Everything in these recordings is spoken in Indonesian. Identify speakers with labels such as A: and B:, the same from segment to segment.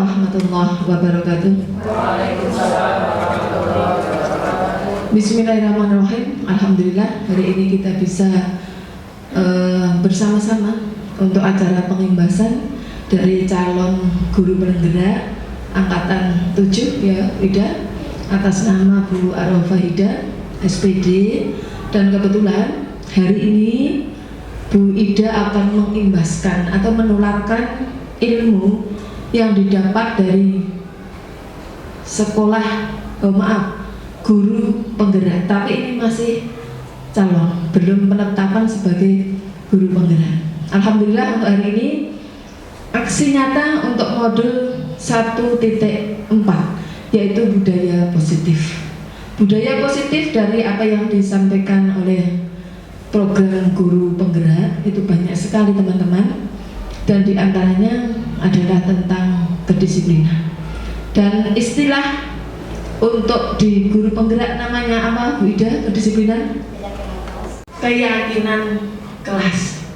A: warahmatullahi wabarakatuh. Bismillahirrahmanirrahim. Alhamdulillah hari ini kita bisa bersama-sama untuk acara pengimbasan dari calon guru penggerak angkatan 7 ya Ida, atas nama Bu Arafah Ida SPD. Dan kebetulan hari ini Bu Ida akan mengimbaskan atau menularkan ilmu yang didapat dari sekolah guru penggerak, tapi ini masih calon, belum penetapan sebagai guru penggerak. Alhamdulillah untuk hari ini aksi nyata untuk modul 1.4 yaitu budaya positif. Budaya positif dari apa yang disampaikan oleh program guru penggerak itu banyak sekali teman-teman, dan diantaranya adalah tentang kedisiplinan. Dan istilah untuk di guru penggerak namanya apa Bu Ida? Kedisiplinan? Keyakinan kelas.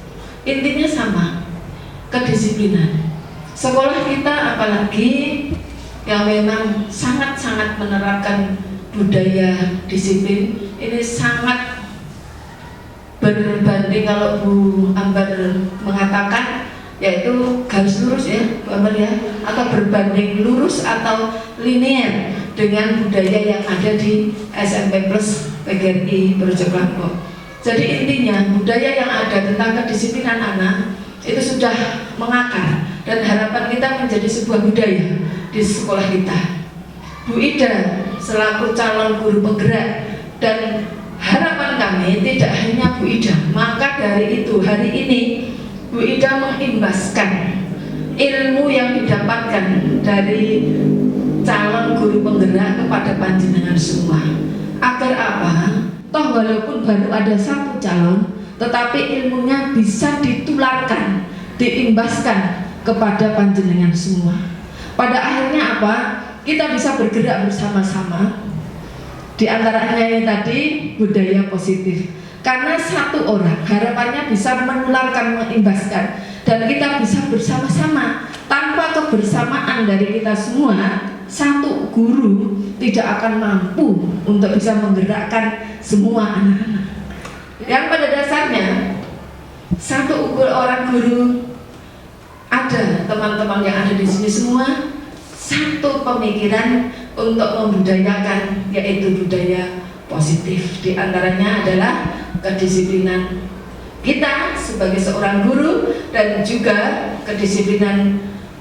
A: Intinya sama, kedisiplinan. Sekolah kita apalagi yang memang sangat-sangat menerapkan budaya disiplin ini sangat berbanding, kalau Bu Ambar mengatakan yaitu garis lurus ya Bu Ambar ya, atau berbanding lurus atau linear dengan budaya yang ada di SMP Plus PGRI Projo Lampung. Jadi intinya budaya yang ada tentang kedisiplinan anak itu sudah mengakar, dan harapan kita menjadi sebuah budaya di sekolah kita. Bu Ida selaku calon guru penggerak, dan harapan kami tidak hanya Bu Ida, maka dari itu hari ini Bu Ida mengimbaskan ilmu yang didapatkan dari calon guru penggerak kepada panjenengan semua. Agar apa? Toh walaupun baru ada satu calon, tetapi ilmunya bisa ditularkan, diimbaskan kepada panjenengan semua. Pada akhirnya apa? Kita bisa bergerak bersama-sama. Di antaranya yang tadi budaya positif. Karena satu orang harapannya bisa menularkan, mengimbaskan, dan kita bisa bersama-sama. Tanpa kebersamaan dari kita semua, satu guru tidak akan mampu untuk bisa menggerakkan semua anak-anak. Yang pada dasarnya satu ukur orang guru, ada teman-teman yang ada di sini semua satu pemikiran untuk membudayakan, yaitu budaya positif. Di antaranya adalah kedisiplinan kita sebagai seorang guru dan juga kedisiplinan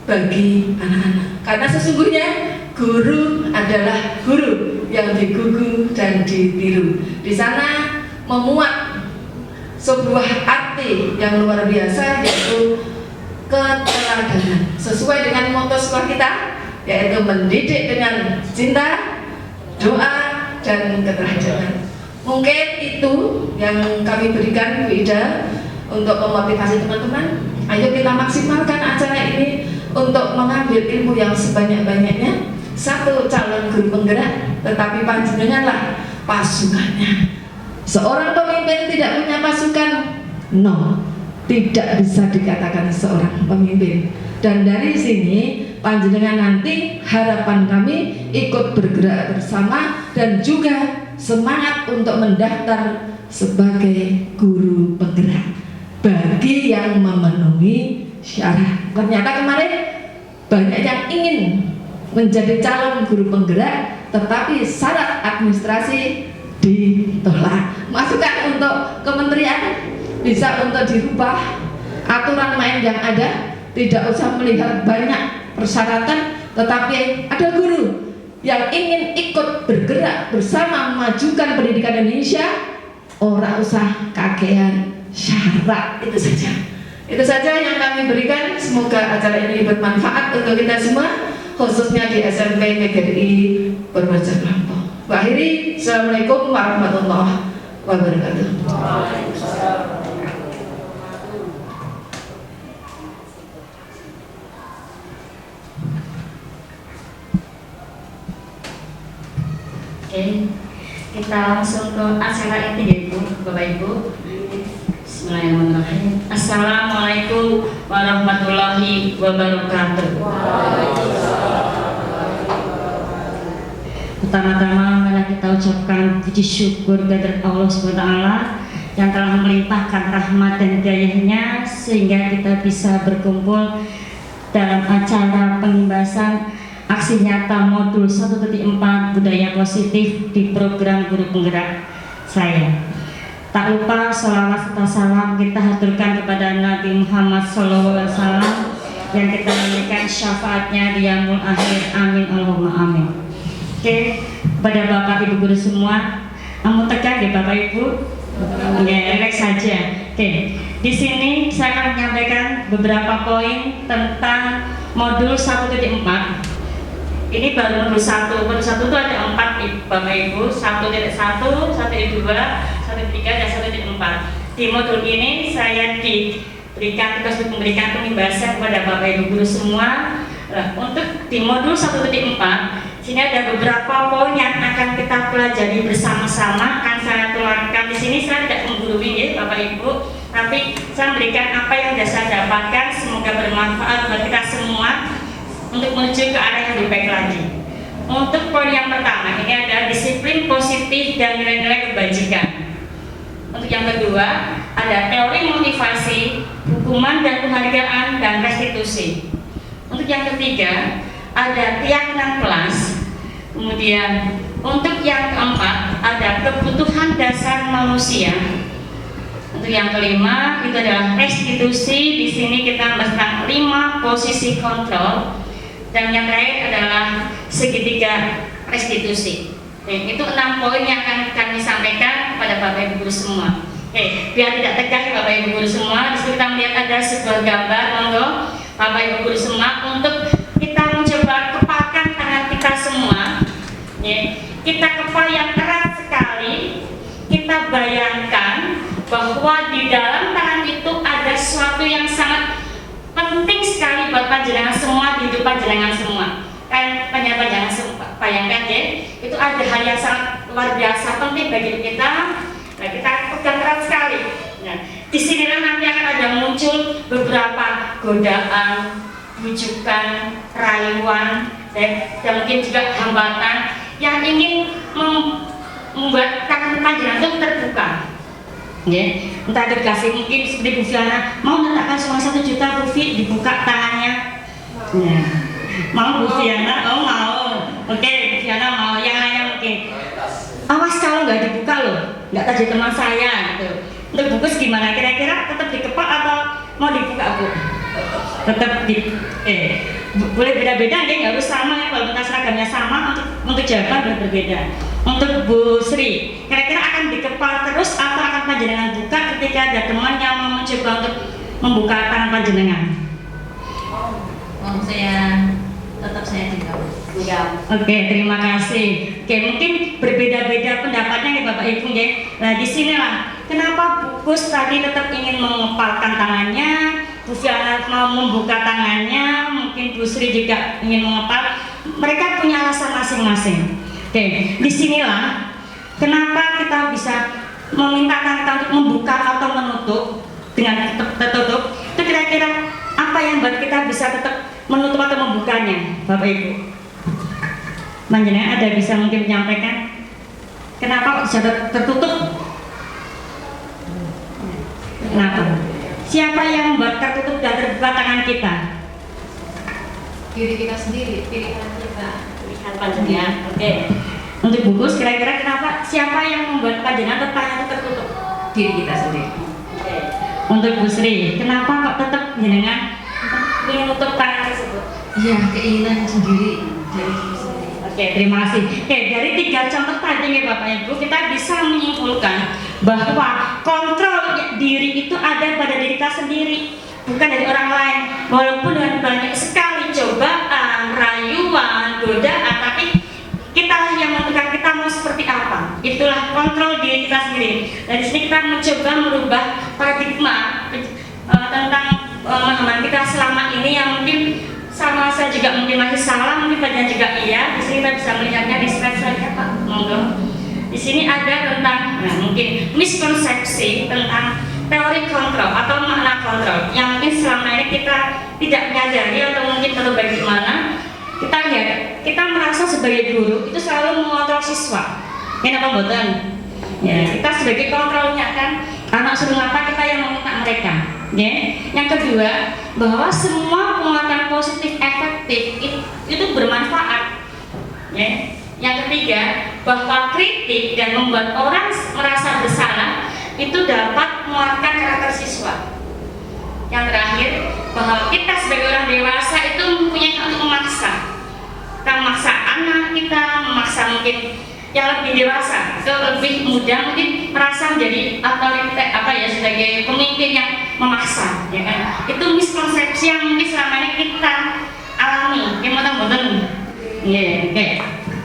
A: bagi anak-anak. Karena sesungguhnya guru adalah guru yang digugu dan ditiru. Di sana memuat sebuah arti yang luar biasa, yaitu keteladanan. Sesuai dengan moto sekolah kita, yaitu mendidik dengan cinta, doa, dan keteladanan. Mungkin itu yang kami berikan Bu Ida untuk memotivasi teman-teman. Ayo kita maksimalkan acara ini untuk mengambil ilmu yang sebanyak-banyaknya. Satu calon guru penggerak, tetapi panjenenganlah pasukannya. Seorang pemimpin tidak punya pasukan, no, tidak bisa dikatakan seorang pemimpin. Dan dari sini panjenengan nanti harapan kami ikut bergerak bersama dan juga semangat untuk mendaftar sebagai guru penggerak bagi yang memenuhi syarat. Ternyata kemarin banyak yang ingin menjadi calon guru penggerak, tetapi syarat administrasi ditolak. Masukan untuk kementerian bisa untuk dirubah aturan main yang ada. Tidak usah melihat banyak persyaratan, tetapi ada guru yang ingin ikut bergerak bersama memajukan pendidikan Indonesia, ora usah kakean syarat. Itu saja yang kami berikan. Semoga acara ini bermanfaat untuk kita semua, khususnya di SMP PGRI Projo Lampung. Akhiri, Assalamualaikum warahmatullahi wabarakatuh.
B: Oke, kita langsung ke acara inti ya Ibu, Bapak Ibu. Bismillahirrahmanirrahim. Assalamualaikum warahmatullahi wabarakatuh. Pertama-tama marilah kita ucapkan puji syukur kehadirat Allah SWT yang telah melimpahkan rahmat dan hidayah-Nya sehingga kita bisa berkumpul dalam acara pengimbasan aksi nyata modul 1.4 budaya positif di program Guru Penggerak saya. Tak lupa sholawat serta salam kita haturkan kepada Nabi Muhammad SAW yang kita memberikan syafaatnya di yaumul akhir. Amin Allahumma amin. Oke, pada Bapak Ibu guru semua, kamu tekan ya Bapak Ibu, ya relax saja. Oke, di sini saya akan menyampaikan beberapa poin tentang modul 1.4. Ini baru modul 1. Modul 1 itu ada 4 Bapak Ibu, 1.1, 1.2, 1.3 dan 1.4. Di modul ini saya diberikan tugas untuk memberikan pembahasan kepada Bapak Ibu guru semua. Untuk di modul 1.4 sini ada beberapa poin yang akan kita pelajari bersama-sama. Akan saya tularkan di sini. Saya tidak menggurui ya Bapak Ibu, tapi saya memberikan apa yang sudah saya dapatkan. Semoga bermanfaat buat kita semua untuk menuju ke arah yang lebih baik lagi. Untuk poin yang pertama ini ada disiplin positif dan nilai-nilai kebajikan. Untuk yang kedua ada teori motivasi, hukuman dan penghargaan dan restitusi. Untuk yang ketiga ada keyakinan kelas. Kemudian untuk yang keempat ada kebutuhan dasar manusia. Untuk yang kelima itu adalah restitusi. Di sini kita membahas tentang 5 posisi kontrol. Dan yang terakhir adalah segitiga restitusi. Itu 6 poin yang akan kami sampaikan kepada Bapak Ibu guru semua. Biar tidak tegang Bapak Ibu guru semua, di sini kita melihat ada sebuah gambar, monggo Bapak Ibu guru semua untuk kita mencoba kepalkan tangan kita semua. Kita kepal yang erat sekali. Kita bayangkan bahwa di dalam tangan itu ada sesuatu yang sangat penting sekali buat panjenengan semua, di hidup panjenengan semua. Kan panjenengan semua bayangkan ya, itu ada hal yang sangat luar biasa penting bagi kita. Nah, kita pegang erat sekali. Nah, disinilah nanti akan ada muncul beberapa godaan, bujukan, rayuan, dan mungkin juga hambatan yang ingin membuat tangan panjenengan itu terbuka. Entah dikasih mungkin seperti Bu Fiana mau letakkan cuma 1 juta Bu Fi, dibuka tangannya. Mau Bu Fiana? Oh mau. Oke, Bu Fiana mau. Yang lainnya mungkin awas kalau nggak dibuka loh, nggak tadi teman saya gitu. Untuk bungkus gimana? Kira-kira tetap dikepal atau mau dibuka Bu? Tetap boleh beda-beda ya, nggak harus sama ya. Walaupun seragamnya sama, untuk jawaban berbeda. Untuk Bu Sri, kira-kira akan dikepal terus atau akan panjenengan buka ketika ada teman yang mau mencoba untuk membuka tangan panjenengan?
C: Tetap saya tinggal.
B: Oke, terima kasih. Oke, mungkin berbeda-beda pendapatnya nih Bapak Ibu ya. Nah, di sinilah kenapa Bu Kus tadi tetap ingin mengepalkan tangannya, Bu Fiana mau membuka tangannya, mungkin Bu Sri juga ingin mengepal. Mereka punya alasan masing-masing. Oke, disinilah kenapa kita bisa memintakan kita untuk membuka atau menutup dengan tertutup. Itu kira-kira apa yang buat kita bisa tetap menutup atau membukanya, Bapak Ibu? Panjenengan ada bisa mungkin menyampaikan kenapa bisa tertutup? Kenapa? Siapa yang membuat tertutup dan terbuka tangan kita?
C: Diri kita sendiri, pilihan kita.
B: Pilihan panjenengan. Oke. Untuk bungkus, kira-kira kenapa? Siapa yang membuat panjenengan tangan tertutup?
C: Diri kita sendiri.
B: Oke. Untuk Bu Sri, kenapa kok tetap jenengan ingin menutup tangan tersebut?
C: Iya, keinginan sendiri dari diri sendiri.
B: Oke, terima kasih. Oke, dari 3 contoh tadi ya Bapak Ibu, kita bisa menyimpulkan bahwa kontrol diri itu ada pada diri kita sendiri, bukan dari orang lain. Walaupun dengan banyak sekali cobaan, rayuan, godaan, tapi kita yang menentukan kita mau seperti apa. Itulah kontrol diri kita sendiri. Dan di sini kita mencoba merubah paradigma tentang pemahaman kita selama ini yang mungkin sama saya juga mungkin masih salah, mungkin banyak juga iya. Di sini kita bisa melihatnya di slide selanjutnya Pak. Monggo. Di sini ada tentang mungkin miskonsepsi tentang teori kontrol atau makna kontrol yang mungkin selama ini kita tidak menyadari atau mungkin perlu bagaimana. Kita lihat, kita merasa sebagai guru itu selalu mengontrol siswa. Kenapa mboten? Ya, kita sebagai kontrolnya kan, anak suruh apa kita yang meminta mereka. Ya. Yang kedua, bahwa semua penguatan positif efektif itu bermanfaat. Ya. Yang ketiga, bahwa kritik dan membuat orang merasa bersalah itu dapat menguatkan karakter siswa. Yang terakhir, bahwa kita sebagai orang dewasa itu mempunyai hak untuk memaksa. Kita memaksa anak kita, memaksa mungkin yang lebih dewasa, itu lebih muda mungkin merasa menjadi otoriter sebagai pemimpin yang memaksa, ya kan? Itu miskonsepsi yang mungkin selama ini kita alami. Gimana betul? Ya, oke.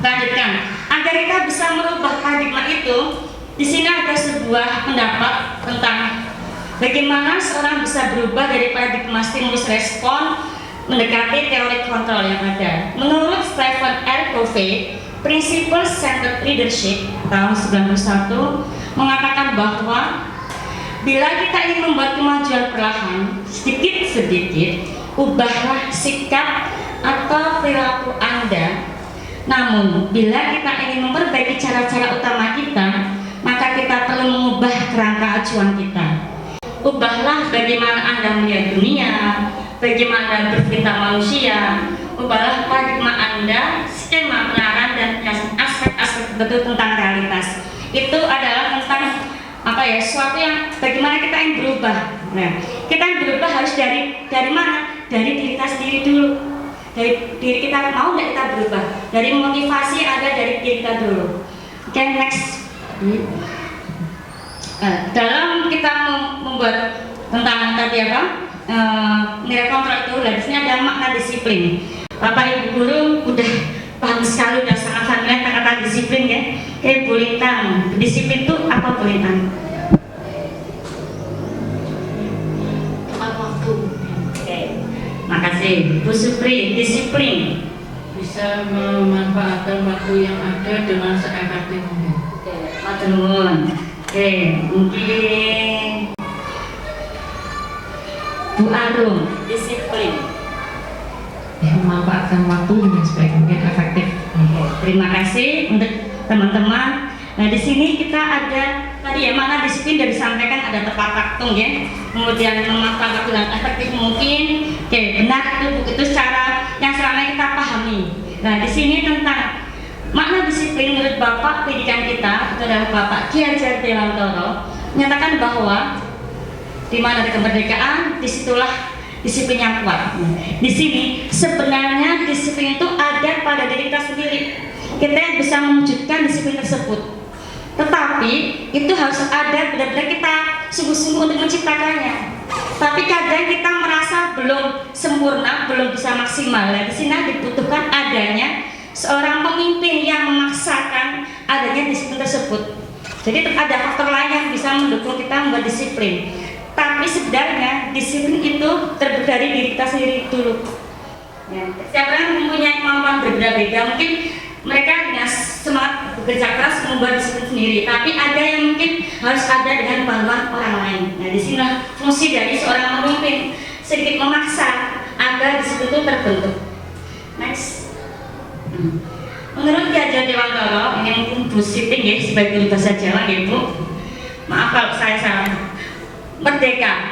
B: Lanjutkan. Agar kita bisa merubah paradigma itu, di sini ada sebuah pendapat tentang bagaimana seorang bisa berubah dari paradigma stimulus respon mendekati teori kontrol yang ada. Menurut Stephen R. Covey, Principle Centered Leadership tahun 1991 mengatakan bahwa bila kita ingin membuat kemajuan perlahan, sedikit-sedikit, ubahlah sikap atau perilaku Anda. Namun, bila kita ingin memperbaiki cara-cara utama kita, maka kita perlu mengubah kerangka acuan kita. Ubahlah bagaimana Anda melihat dunia, bagaimana berpinta manusia, ubahlah paradigma Anda, skema penyaran dan aspek-aspek tertentu tentang realitas. Itu adalah tentang sesuatu yang bagaimana kita ingin berubah. Nah, kita yang berubah harus dari mana? Dari diri kita sendiri dulu. Dari diri kita, mau nggak kita berubah? Dari motivasi ada dari diri kita dulu. Oke, next. Dalam kita membuat tentang tadi nilai kontrol itu, di sini ada makna disiplin. Bapak Ibu guru udah paham sekali, udah sangat familiar kata disiplin ya. Kayak Bu Lintang, disiplin itu apa Bu Lintang?
A: Tepat waktu.
B: Oke, makasih. Bu Supri, disiplin
A: Bisa memanfaatkan waktu yang ada dengan seefektif mungkin.
B: oke, matur nuwun. Oke, mungkin Bu Arum, disiplin.
C: Memanfaatkan waktu dengan sebaik mungkin efektif.
B: Oke, terima kasih untuk teman-teman. Nah, di sini kita ada tadi ya, mana disiplin sudah disampaikan, ada tepat waktu ya. Kemudian memanfaatkan waktu dengan efektif mungkin. Oke, benar itu cara yang selama ini kita pahami. Nah, di sini tentang makna disiplin menurut Bapak pendidikan kita, itu adalah Bapak Ki Hajar Dewantoro, menyatakan bahwa di mana ada kemerdekaan, disitulah disiplin yang kuat. Di sini sebenarnya disiplin itu ada pada diri kita sendiri. Kita yang bisa mewujudkan disiplin tersebut. Tetapi itu harus ada benar-benar kita sungguh-sungguh untuk menciptakannya. Tapi kadang kita merasa belum sempurna, belum bisa maksimal. Di sini dibutuhkan adanya seorang pemimpin yang memaksakan adanya disiplin tersebut. Jadi ada faktor lain yang bisa mendukung kita membuat disiplin. Tapi sebenarnya disiplin itu terbuat dari diri kita sendiri dulu. Ya, setiap orang mempunyai kemampuan berbeda-beda. Mungkin mereka dengan semangat bekerja keras membuat disiplin sendiri. Tapi ada yang mungkin harus ada dengan bantuan orang lain. Nah, di sini fungsi dari seorang pemimpin sedikit memaksa agar disiplin itu terbentuk. Next. Menurut Ki Hajar Dewantoro, ini mungkin Bu Siti ya, sebagai guru bahasa Jawa ya Bu. Maaf kalau saya salah. Merdeka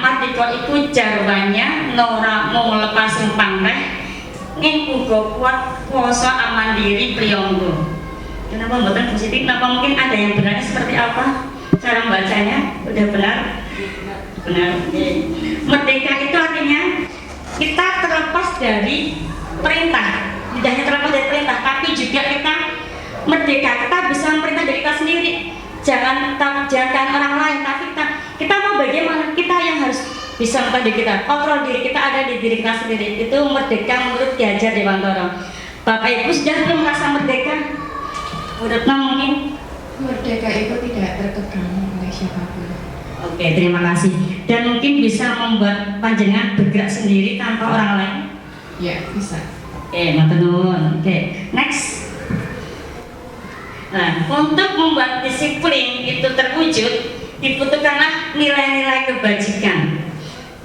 B: iku jarwanya nora mau lepasin pamreh ngin uga kuat kuasa amandiri priyonggo. Kenapa mboten positif? Kenapa mungkin ada yang benarnya seperti apa? Cara membacanya udah benar? Benar. Merdeka itu artinya kita terlepas dari perintah. Tidak hanya terlepas dari perintah, tapi juga kita merdeka. Kita bisa memerintah diri kita sendiri. Jangan orang lain, tapi kita mau bagaimana? Kita yang harus bisa membantu diri kita. Kontrol diri kita ada di diri kita sendiri. Itu merdeka menurut Ki Hajar Dewantoro. Bapak Ibu sudah belum merasa merdeka? Menurut mungkin
C: Merdeka itu tidak tertekan oleh siapapun.
B: Oke, terima kasih. Dan mungkin bisa membuat panjenengan bergerak sendiri tanpa orang lain.
C: Ya, bisa.
B: Oke, matur nuwun. Oke, next. Nah, untuk membuat disiplin itu terwujud, dibutuhkanlah nilai-nilai kebajikan.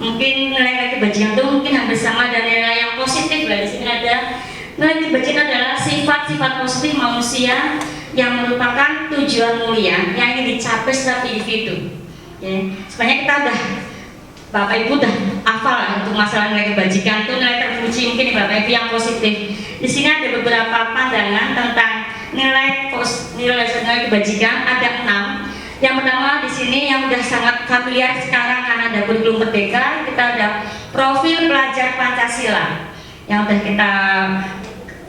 B: Mungkin nilai-nilai kebajikan itu mungkin hampir sama dengan nilai yang positif lah. Di sini ada Nilai kebajikan adalah sifat-sifat positif manusia yang merupakan tujuan mulia yang ingin dicapai setiap individu. Ya, sebenarnya kita udah, Bapak Ibu udah hafal lah untuk masalah nilai kebajikan itu nilai terpuji mungkin ya Bapak Ibu yang positif. Di sini ada beberapa pandangan tentang nilai kebajikan, ada 6. Yang pertama di sini yang udah sangat familiar sekarang karena ada kurikulum merdeka, kita ada profil pelajar Pancasila yang udah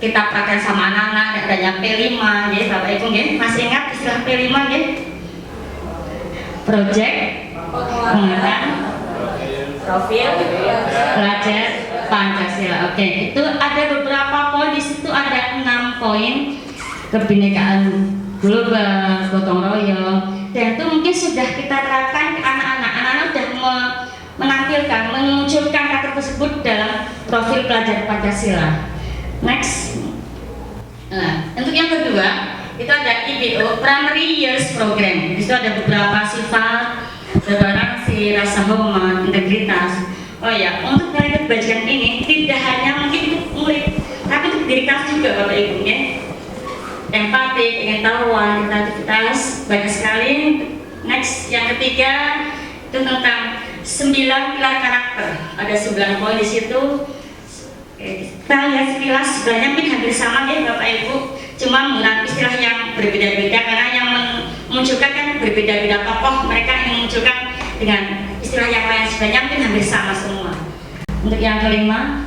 B: kita pakai sama anak-anak, adanya P5 ya Bapak Ibu ya. Masih ingat istilah P5 ya? Project penguatan profil pelajar Pancasila. Oke, itu ada beberapa poin di situ, ada 6 poin. Kebinekaan global, gotong royong, dan itu mungkin sudah kita terapkan ke anak-anak. Anak-anak sudah menampilkan, memunculkan kata tersebut dalam profil pelajar Pancasila. Next. Nah, untuk yang kedua itu ada IPO, Primary Years Program. Di situ ada beberapa sifat, toleransi, rasa hormat, integritas. Oh ya, untuk nilai kebajikan ini tidak hanya mungkin untuk murid, tapi untuk diri kalian juga Bapak Ibu ya. Empati, pengetahuan, kreativitas, banyak sekali. Next, yang ketiga itu tentang 9 pilar karakter. Ada 9 poin di situ. Kita lihat sekilas sebenarnya mungkin hampir sama ya Bapak Ibu, cuma menggunakan istilah yang berbeda-beda karena yang memunculkan kan berbeda-beda tokoh, mereka yang memunculkan dengan istilah yang lain, sebenarnya mungkin hampir sama semua. Untuk yang kelima,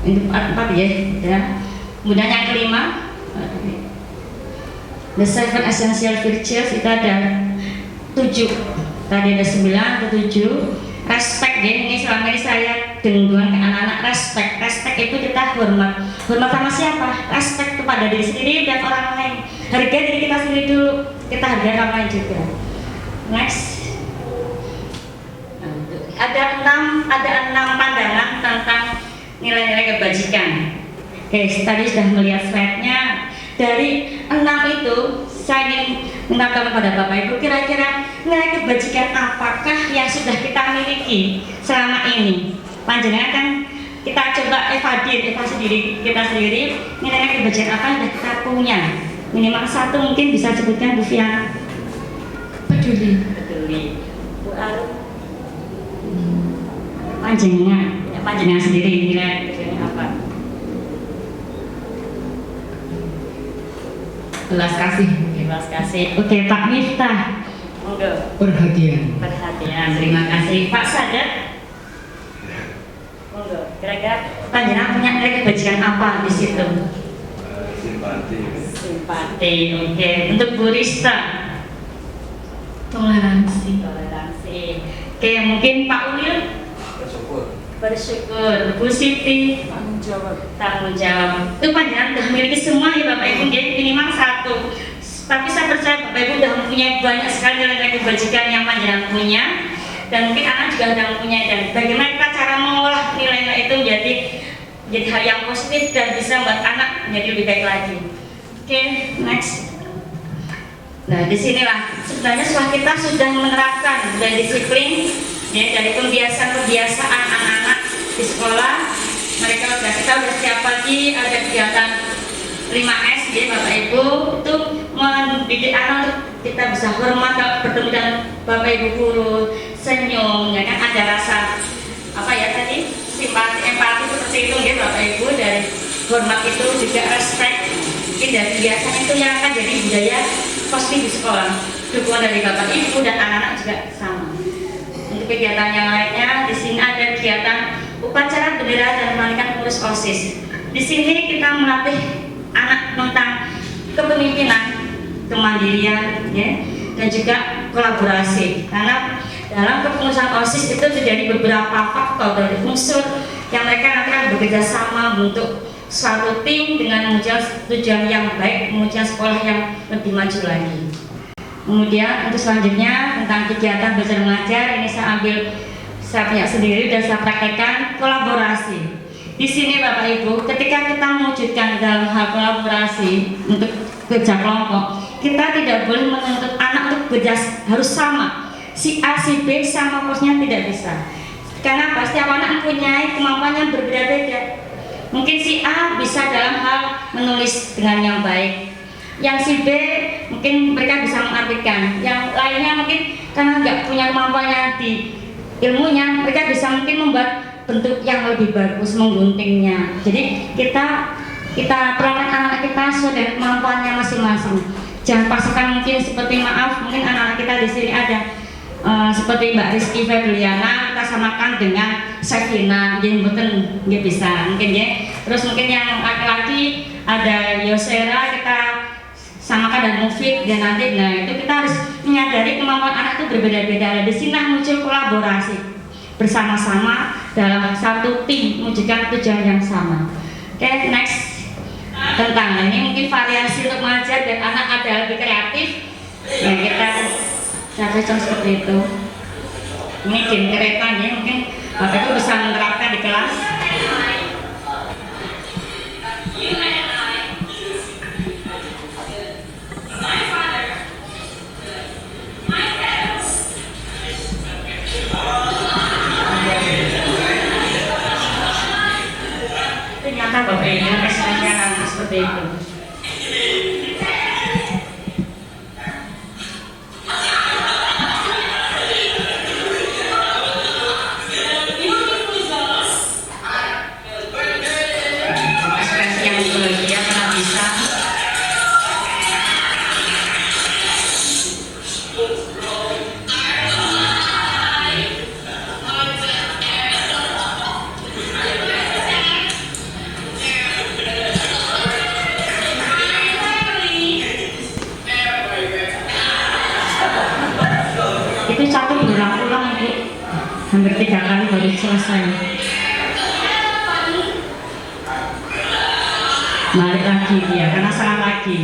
B: itu 4 ya. Kemudian yang kelima, the 7 essential virtues itu ada 7. Tadi ada 9 ke 7. Respect ya, ini selama ini saya dengung ke anak-anak. Respect itu kita hormat sama siapa? Respect kepada diri sendiri dan orang lain. Hargai diri kita sendiri dulu, kita hargai orang lain juga. Next, ada 6 pandangan tentang nilai-nilai kebajikan. Oke, tadi sudah melihat slide-nya. Dari 6 itu saya ingin mengatakan kepada Bapak Ibu, kira-kira nilai kebajikan apakah yang sudah kita miliki selama ini? Panjenengan kan kita coba evaluasi diri kita sendiri, nilai kebajikan apa yang sudah kita punya. Minimal 1 mungkin bisa sebutkan Bu Fiana.
C: Peduli.
B: Bu Arum. Panjenengan sendiri nilai kebajikan apa?
C: Belas kasih.
B: Oke, Pak Miftah. Monggo.
D: Perhatian.
B: Terima kasih. Pak Sadat. Monggo. Kira-kira panjenengan punya nilai kebajikan apa di situ? Simpati. Oke. Untuk Bu Rista.
C: Toleransi.
B: Oke, mungkin Pak Ulil. Bersyukur. Bu Siti. Tanggung jawab. Itu panjenengan sudah memiliki semua ya Bapak Ibu, jadi minimal 1. Tapi saya percaya Bapak Ibu sudah mempunyai banyak sekali nilai kebajikan yang panjenengan punya, dan mungkin anak juga sudah mempunyai. Dan bagaimana kita cara mengolah nilai-nilai itu menjadi hal yang positif dan bisa membuat anak menjadi lebih baik lagi. Oke, next. Nah, disinilah sebenarnya setelah kita sudah menerapkan dan disiplin ya, dari kebiasaan anak-anak di sekolah, mereka kita udah setiap pagi ada kegiatan 5S ya Bapak Ibu, itu mendidik anak untuk kita bisa hormat kalau bertemu dengan Bapak Ibu guru, senyum ya kan, ada rasa apa ya tadi, simpati, empati seperti itu ya Bapak Ibu. Dari hormat itu juga respect, mungkin dari kebiasaan itu yang akan jadi budaya positif di sekolah. Dukungan dari Bapak Ibu dan anak-anak juga sama. Untuk kegiatan yang lainnya, di sini ada kegiatan upacara bendera dan pelantikan pengurus OSIS. Di sini kita melatih anak tentang kepemimpinan, kemandirian, ya, dan juga kolaborasi. Karena dalam kepengurusan OSIS itu terjadi beberapa faktor dari unsur yang mereka nanti akan bekerja sama untuk suatu tim dengan mengejar tujuan yang baik, mengejar sekolah yang lebih maju lagi. Kemudian untuk selanjutnya tentang kegiatan belajar mengajar, ini saya punya sendiri dan saya praktekkan kolaborasi. Di sini Bapak Ibu, ketika kita mewujudkan dalam hal kolaborasi untuk kerja kelompok, kita tidak boleh menuntut anak untuk bekerja harus sama. Si A, si B sama posnya tidak bisa. Karena pasti anak mempunyai kemampuan yang berbeda-beda. Mungkin si A bisa dalam hal menulis dengan yang baik, yang si B mungkin mereka bisa mengartikan, yang lainnya mungkin karena nggak punya kemampuannya di ilmunya, mereka bisa mungkin membuat bentuk yang lebih bagus, mengguntingnya. Jadi kita perlakukan anak-anak kita sesuai dengan kemampuannya masing-masing. Jangan paksakan, mungkin seperti maaf, mungkin anak-anak kita di sini ada seperti Mbak Rizky Febriana, kita samakan dengan Sevina, yang betul nggak bisa mungkin ya. Terus mungkin yang laki-laki ada Yosera, kita samakan dan Mufid dan nanti. Nah itu kita harus menyadari kemampuan anak itu berbeda-beda. Di sini muncul kolaborasi bersama-sama dalam satu tim mewujudkan tujuan yang sama. Oke, next tentang ini mungkin variasi untuk mengajar dan anak ada lebih kreatif. Nah kita cara seperti itu. Ini game kereta ya, mungkin Bapak Ibu bisa menerapkan di kelas. Ternyata Bapak Ibu kesannya seperti itu. Itu satu berulang-ulang Bu, hampir 3 kali baru selesai. Balik lagi dia karena salah lagi.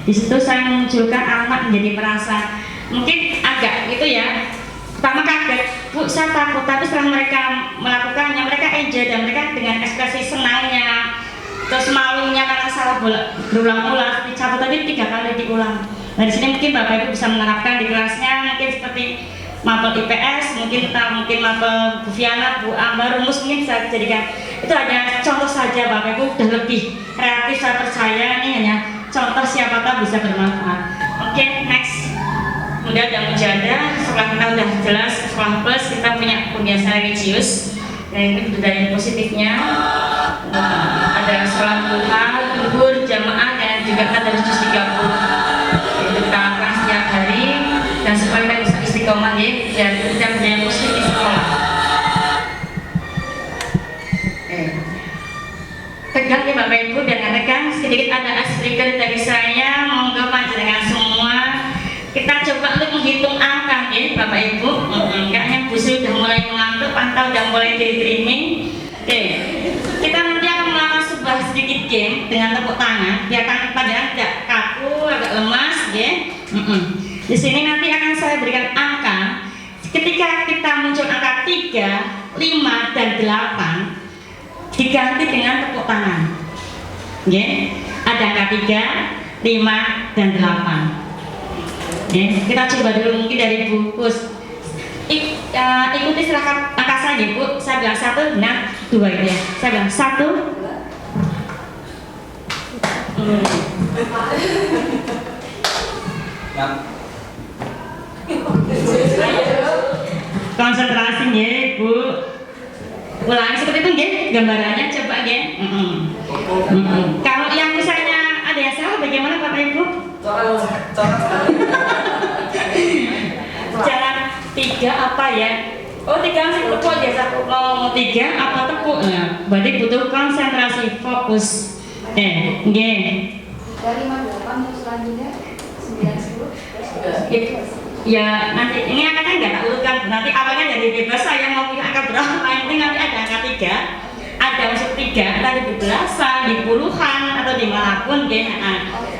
B: Di situ saya menunjukkan anak menjadi merasa mungkin agak gitu ya. Pertama kaget, Bu saya takut, tapi setelah mereka melakukannya mereka enjoy dan mereka dengan ekspresi senangnya, terus malunya karena salah berulang-ulang, dicabut tadi 3 kali diulang. Nah di sini mungkin Bapak Ibu bisa menerapkan di kelasnya, mungkin seperti mapel IPS, mungkin mapel Bu Fiana, Bu Ambar, rumus mungkin bisa dijadikan. Itu hanya contoh saja Bapak Ibu, udah lebih kreatif saya percaya, ini hanya contoh, siapa tahu bisa bermanfaat. Oke, next. Kemudian yang mujadah, setelah kita udah jelas sekolah plus, kita punya kebiasaan religius, dan ini budaya positifnya. Ada sholat duha, zuhur, jamaah, dan juga tadarus juz 30. Itu kita lakukan setiap hari, dan supaya kita bisa istiqomah ya, dan kita budaya muslim di sekolah. Tegang ya Bapak Ibu, dan rekan sedikit ada icebreaker dari saya, monggo panjenengan semua. Kita coba untuk menghitung angka ya Bapak Ibu. Kayaknya Bu Sri udah mulai mengantuk, pantau udah mulai daydreaming. Oke, kita nanti akan melakukan sebuah sedikit game dengan tepuk tangan, biar tangan panjenengan tidak kaku, agak lemas ya. Di sini nanti akan saya berikan angka. Ketika kita muncul angka 3, 5, dan 8, diganti dengan tepuk tangan. Ya, ada angka 3, 5, dan 8. Ya, kita coba dulu mungkin dari Bu Kus. Ikuti silakan angka saja Bu. Saya bilang 1, nah 2 ya. Saya bilang 1. Konsentrasi ya Bu. Ulangi seperti itu ya, gambarannya coba ya. Kalau yang misalnya ada yang salah bagaimana Bapak Ibu? Jangan 3 apa ya? Oh 3 masih tepuk ya, satu mau 3 apa tepuk? Nah, berarti butuh konsentrasi, fokus. Dari
C: 58 selanjutnya 9, 10.
B: Ya nanti ini angkanya nggak tak urutkan, nanti awalnya dari bebas saya mau punya angka berapa, yang penting nanti ada angka 3, ada unsur 3, tadi di belasan, di puluhan atau dimanapun ya.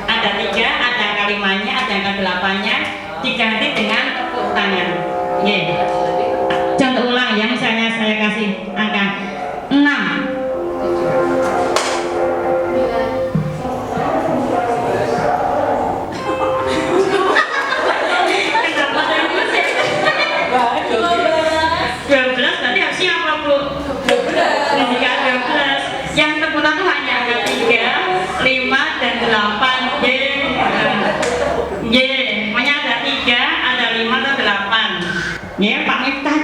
B: Ada 3, ada angka 5-nya, ada angka 8-nya, diganti dengan tepuk tangan. Contoh ulang ya, misalnya saya kasih angka 6.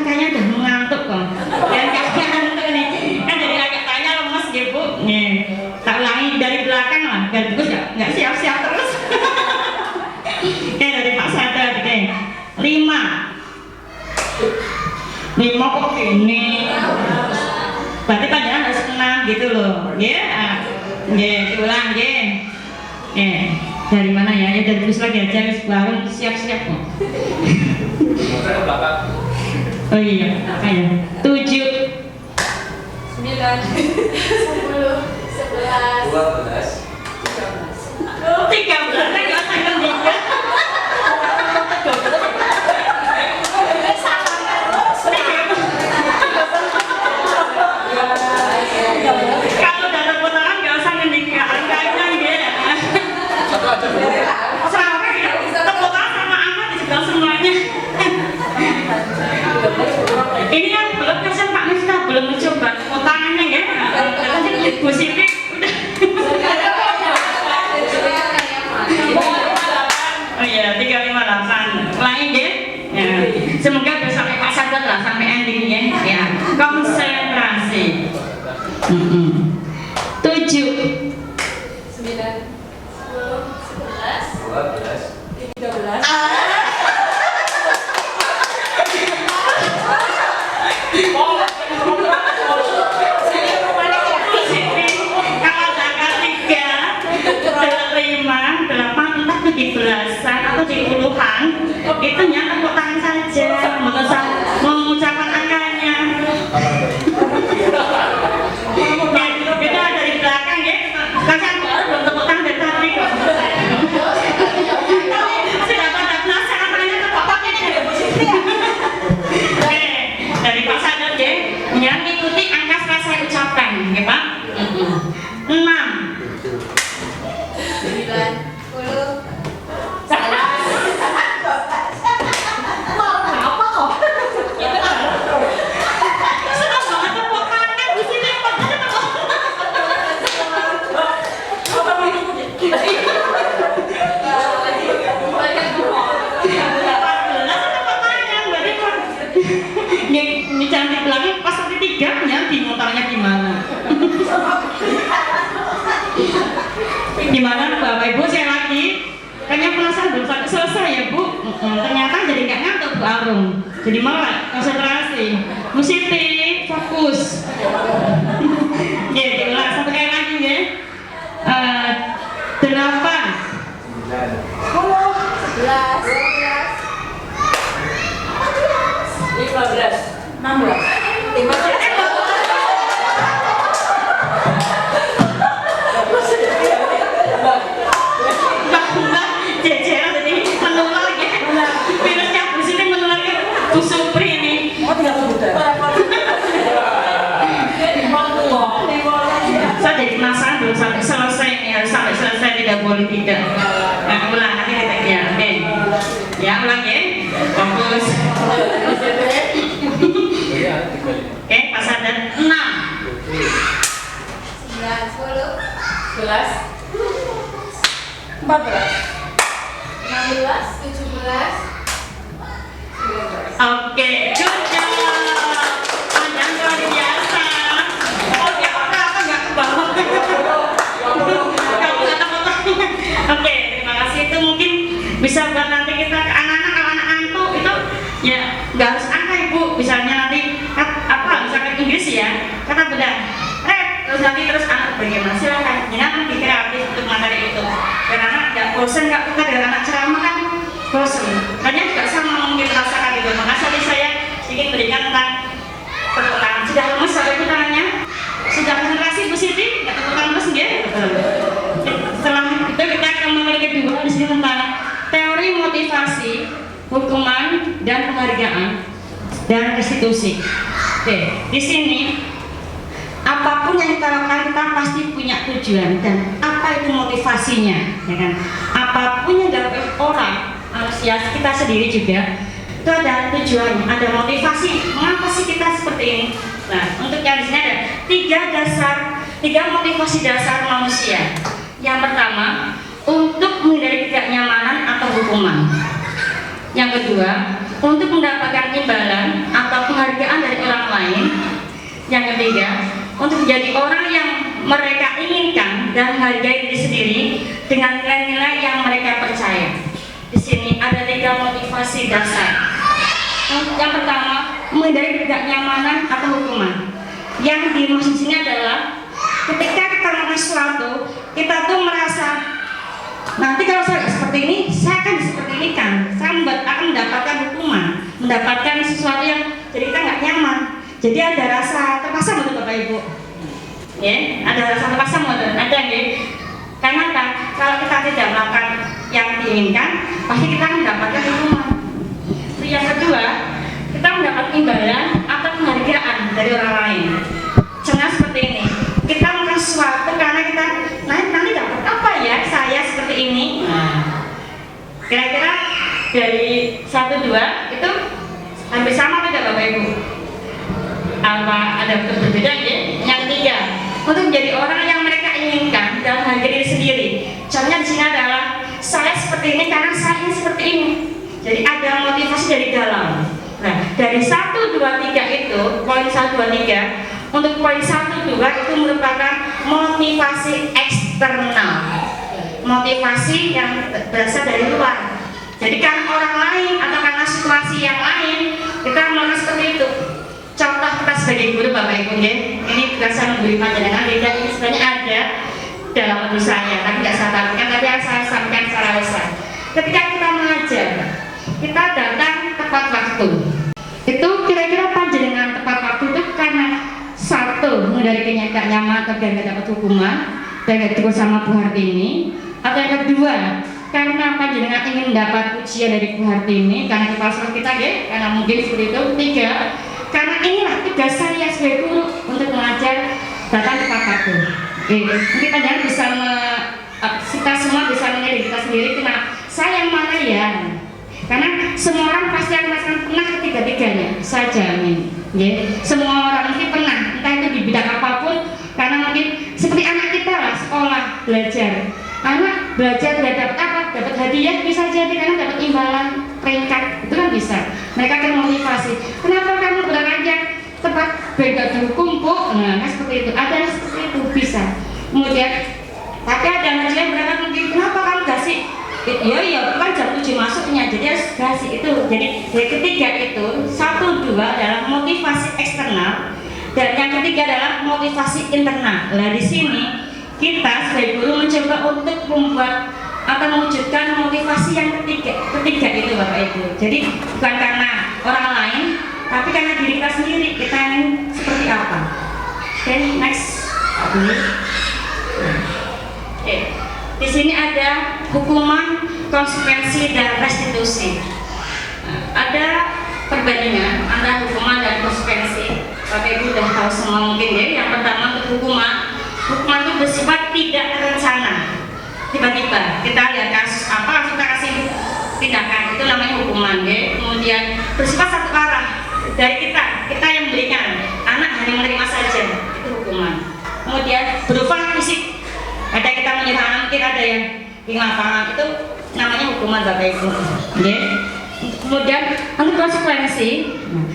B: kayaknya udah mengantuk kok. Dan kayaknya ngantuk nih. Kan jadi agak tanya lemes ya Bu. Nih, tak ulangi dari belakang lah. Biar bagus nggak siap-siap terus. Oke, dari Pak Sadar. Oke, 5 kok gini. Berarti panjangan harus 6 gitu loh. Ya, diulang ya. Dari mana ya? Ya dari bus lagi aja, baru siap-siap kok. Oh iya, apa ya? 7
C: 9 10 11
B: 13 nggak sampai 3. Kalau udah terputaran nggak usah ngendika angkanya ya. Sampai ya, terputaran sama angka di sebelah semuanya. Ini yang belum kasih Pak Miftah belum mencoba potangannya ya. Nanti Bu Siti udah. Oh iya, 358 lain ya. Semoga bisa sampai Pak Sadar lah, sampai endingnya ya. Konsentrasi. 7
C: 9 10 11 13
B: 17-an atau 70-an itu nyata tepuk tangan saja, nggak usah mengucapkan angkanya. Itu dari belakang ya, kalian belum tepuk tangan dari tadi kok. Sudah pada penasaran makanya tepuk tangan ini ada posisi. Oke, dari Pak Sadar ya, yang ikuti angka setelah saya ucapkan, ya Pak. 6
C: 9 10
B: ini cantik lagi pas nanti 3 nya dimotornya gimana? Gimana Bapak Ibu, saya lagi kayaknya penasaran belum sampai selesai ya Bu. Ternyata jadi nggak ngantuk Bu Arum, jadi melek konsentrasi. Bu Siti fokus. Ya diulang satu kali lagi ya. 8 10 saya jadi penasaran belum sampai selesai nih, harus sampai selesai, tidak boleh tidak. Nah, ulang nanti deteknya. Oke. Ya, ulang ya. Fokus. Oke, Pak Sadar 6
C: 9 10 11 14 16 17
B: Oke, good job. Panjang luar biasa. Oke, apa nggak ke bawah? Oke, terima kasih. Itu mungkin bisa buat nanti kita ke anak-anak, kalau anak ngantuk itu ya nggak harus angka Ibu. Misalnya nanti misalkan Inggris ya, kata beda. Terus nanti anak bagaimana? Silakan. Jangan lebih kreatif untuk materi itu. Karena anak nggak bosan, nggak suka dengan anak ceramah kan bosan. Kayaknya juga sama mungkin merasakan itu. Makanya tadi saya sedikit berikan tentang tepuk tangan. Sudah lemes sampai tangannya? Sudah konsentrasi Bu Siti? Nggak tepuk tangan lemes ya? Setelah itu kita akan memiliki kedua di sini tentang teori motivasi, hukuman dan penghargaan dan restitusi. Oke, di sini apapun yang kita lakukan kita pasti punya tujuan, dan apa itu motivasinya, ya kan? Apapun yang dilakukan orang, manusia kita sendiri juga itu ada tujuannya, ada motivasi. Mengapa sih kita seperti ini? Nah, untuk yang di sini ada tiga motivasi dasar manusia. Yang pertama, untuk menghindari ketidaknyamanan atau hukuman. Yang kedua, untuk mendapatkan imbalan atau penghargaan dari orang lain. Yang ketiga, untuk menjadi orang yang mereka inginkan dan menghargai diri sendiri dengan nilai-nilai yang mereka percaya. Di sini ada 3 motivasi dasar. Yang pertama, menghindari ketidaknyamanan atau hukuman. Yang dimaksud sini adalah ketika kita melakukan sesuatu, kita tuh merasa nanti kalau saya seperti ini, saya akan seperti ini kan, saya akan mendapatkan hukuman, mendapatkan sesuatu yang jadi kita nggak nyaman. Jadi ada rasa terpaksa betul Bapak Ibu, ya, ada rasa terpaksa betul, ada ya. Karena kan kalau kita tidak melakukan yang diinginkan, pasti kita mendapatkan hukuman. Yang kedua, kita mendapat imbalan atau penghargaan dari orang lain. Contoh seperti ini, kita melakukan sesuatu karena kita nanti dapat apa ya saya seperti ini. Kira-kira dari 1-2 itu hampir sama tidak Bapak Ibu? Apa ada berbeda ya? Yang ketiga, untuk menjadi orang yang mereka inginkan dan menghargai diri sendiri. Contohnya di sini adalah saya seperti ini karena saya ingin seperti ini. Jadi ada motivasi dari dalam. Nah, dari 1, 2, 3 itu, poin 1, 2, 3. Untuk poin 1, 2 itu merupakan motivasi eksternal. Motivasi yang berasal dari luar. Jadi karena orang lain atau karena situasi yang lain, kita melakukan seperti itu. Contoh kita sebagai guru Bapak Ibu ya, ini bukan saya memberi panjangan, tidak, ini sebenarnya ada dalam menurut saya, tapi tidak saya tampilkan, tapi yang saya sampaikan secara lisan. Ketika kita mengajar, kita datang tepat waktu. Itu kira-kira panjangan tepat waktu itu karena satu, menghindari ketidaknyamanan atau biar nggak dapat hukuman dan nggak ditegur sama Bu Hartini. Atau yang kedua, karena panjenengan ingin mendapat pujian dari Bu Hartini karena kepala sekolah kita ya, karena mungkin seperti itu. Tiga, karena inilah tugas saya sebagai guru untuk mengajar datang tepat waktu. Mungkin panjenengan bisa kita semua bisa menilai kita sendiri karena saya yang mana ya. Karena semua orang pasti akan merasakan pernah ketiga-tiganya, saya jamin. Ya, semua orang mesti pernah, entah itu di bidang apapun. Karena mungkin seperti anak kita lah, sekolah, belajar. Anak belajar tidak dapat apa, dapat hadiah bisa jadi karena dapat imbalan, peringkat, itu kan bisa. Mereka termotivasi. Kenapa kamu belajar tempat beda kumpul? Nah, seperti itu. Ada yang seperti itu bisa. Kemudian, tapi ada yang berangkat mungkin, kenapa kamu kasih? Iya, kan jam 7 masuknya, jadi harus kasih itu. Jadi yang ketiga itu 1, 2 adalah motivasi eksternal dan yang ketiga adalah motivasi internal. Nah di sini kita sebagai guru mencoba untuk membuat atau mewujudkan motivasi yang ketiga itu Bapak Ibu. Jadi bukan karena orang lain, tapi karena diri kita sendiri, kita ingin seperti apa. Oke, next. Oke. Di sini ada hukuman, konsekuensi, dan restitusi. Ada perbandingan antara hukuman dan konsekuensi. Bapak Ibu sudah tahu semua mungkin ya. Yang pertama untuk hukuman itu bersifat tidak terencana. Tiba-tiba kita lihat kasus apa langsung kita kasih tindakan, itu namanya hukuman ya. Kemudian bersifat satu arah dari kita yang memberikan, anak hanya menerima saja, itu hukuman. Kemudian berupa fisik. Ada kita menyerang, mungkin ada yang di lapangan, itu namanya hukuman Bapak Ibu. Kemudian untuk konsekuensi,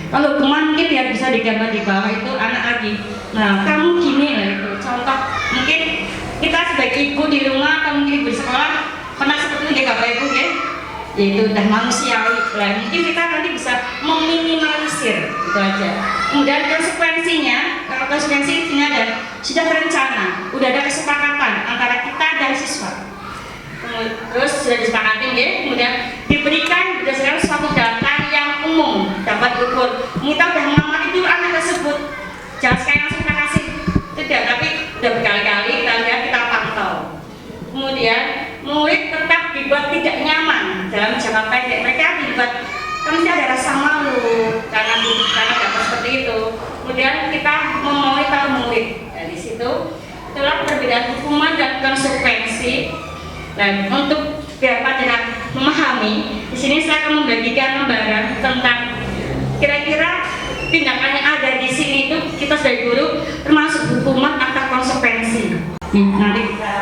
B: kalau hukuman mungkin biar bisa digambar di bawah itu anak lagi. Nah, kamu gini lah itu. Contoh, mungkin kita sebagai ibu di rumah atau mungkin ibu di sekolah pernah seperti itu ya Bapak Ibu ya. Yaitu udah manusiawi. Nah, mungkin kita nanti bisa meminimalisir itu aja. Kemudian konsekuensinya, kalau konsekuensi ini ada sudah terencana, udah ada kesepakatan antara kita dan siswa. Terus sudah disepakati ya, kemudian diberikan berdasarkan suatu data yang umum dapat diukur. Kita udah mengamati dulu anak tersebut, jangan sekali langsung kita kasih, tidak, tapi udah berkali-kali kita lihat, kita pantau. Kemudian murid tetap dibuat tidak nyaman dalam jangka pendek, mereka dibuat mesti ada rasa malu karena dapat seperti itu. Kemudian kita memonitor murid dari situ. Itulah perbedaan hukuman dan konsekuensi. Dan untuk biar panjenengan memahami, di sini saya akan membagikan lembaran tentang kira-kira tindakan yang ada di sini itu kita sebagai guru termasuk hukuman atau konsekuensi. Nanti kita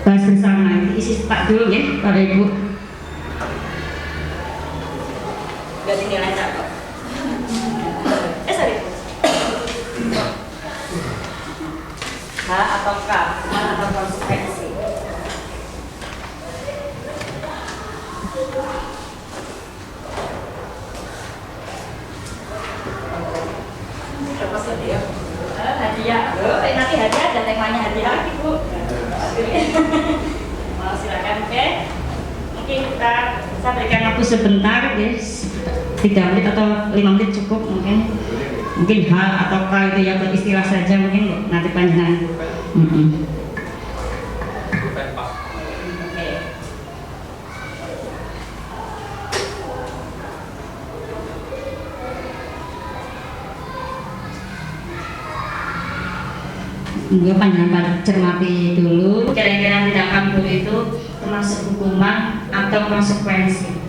B: bahas bersama, isi Pak dulu ya Bapak Ibu. Dari nilai ataukah hukuman atau konsekuensi. Hadiah, nanti hadiah ada temanya hadiah lagi Bu. Mau silakan, oke? Mungkin saya berikan waktu sebentar, guys. 3 menit atau 5 menit cukup mungkin hal atau kal itu yang beristilah saja mungkin nanti panjangan. Mungkin panjangan cermati dulu kira-kira tindakan guru itu termasuk hukuman atau konsekuensi.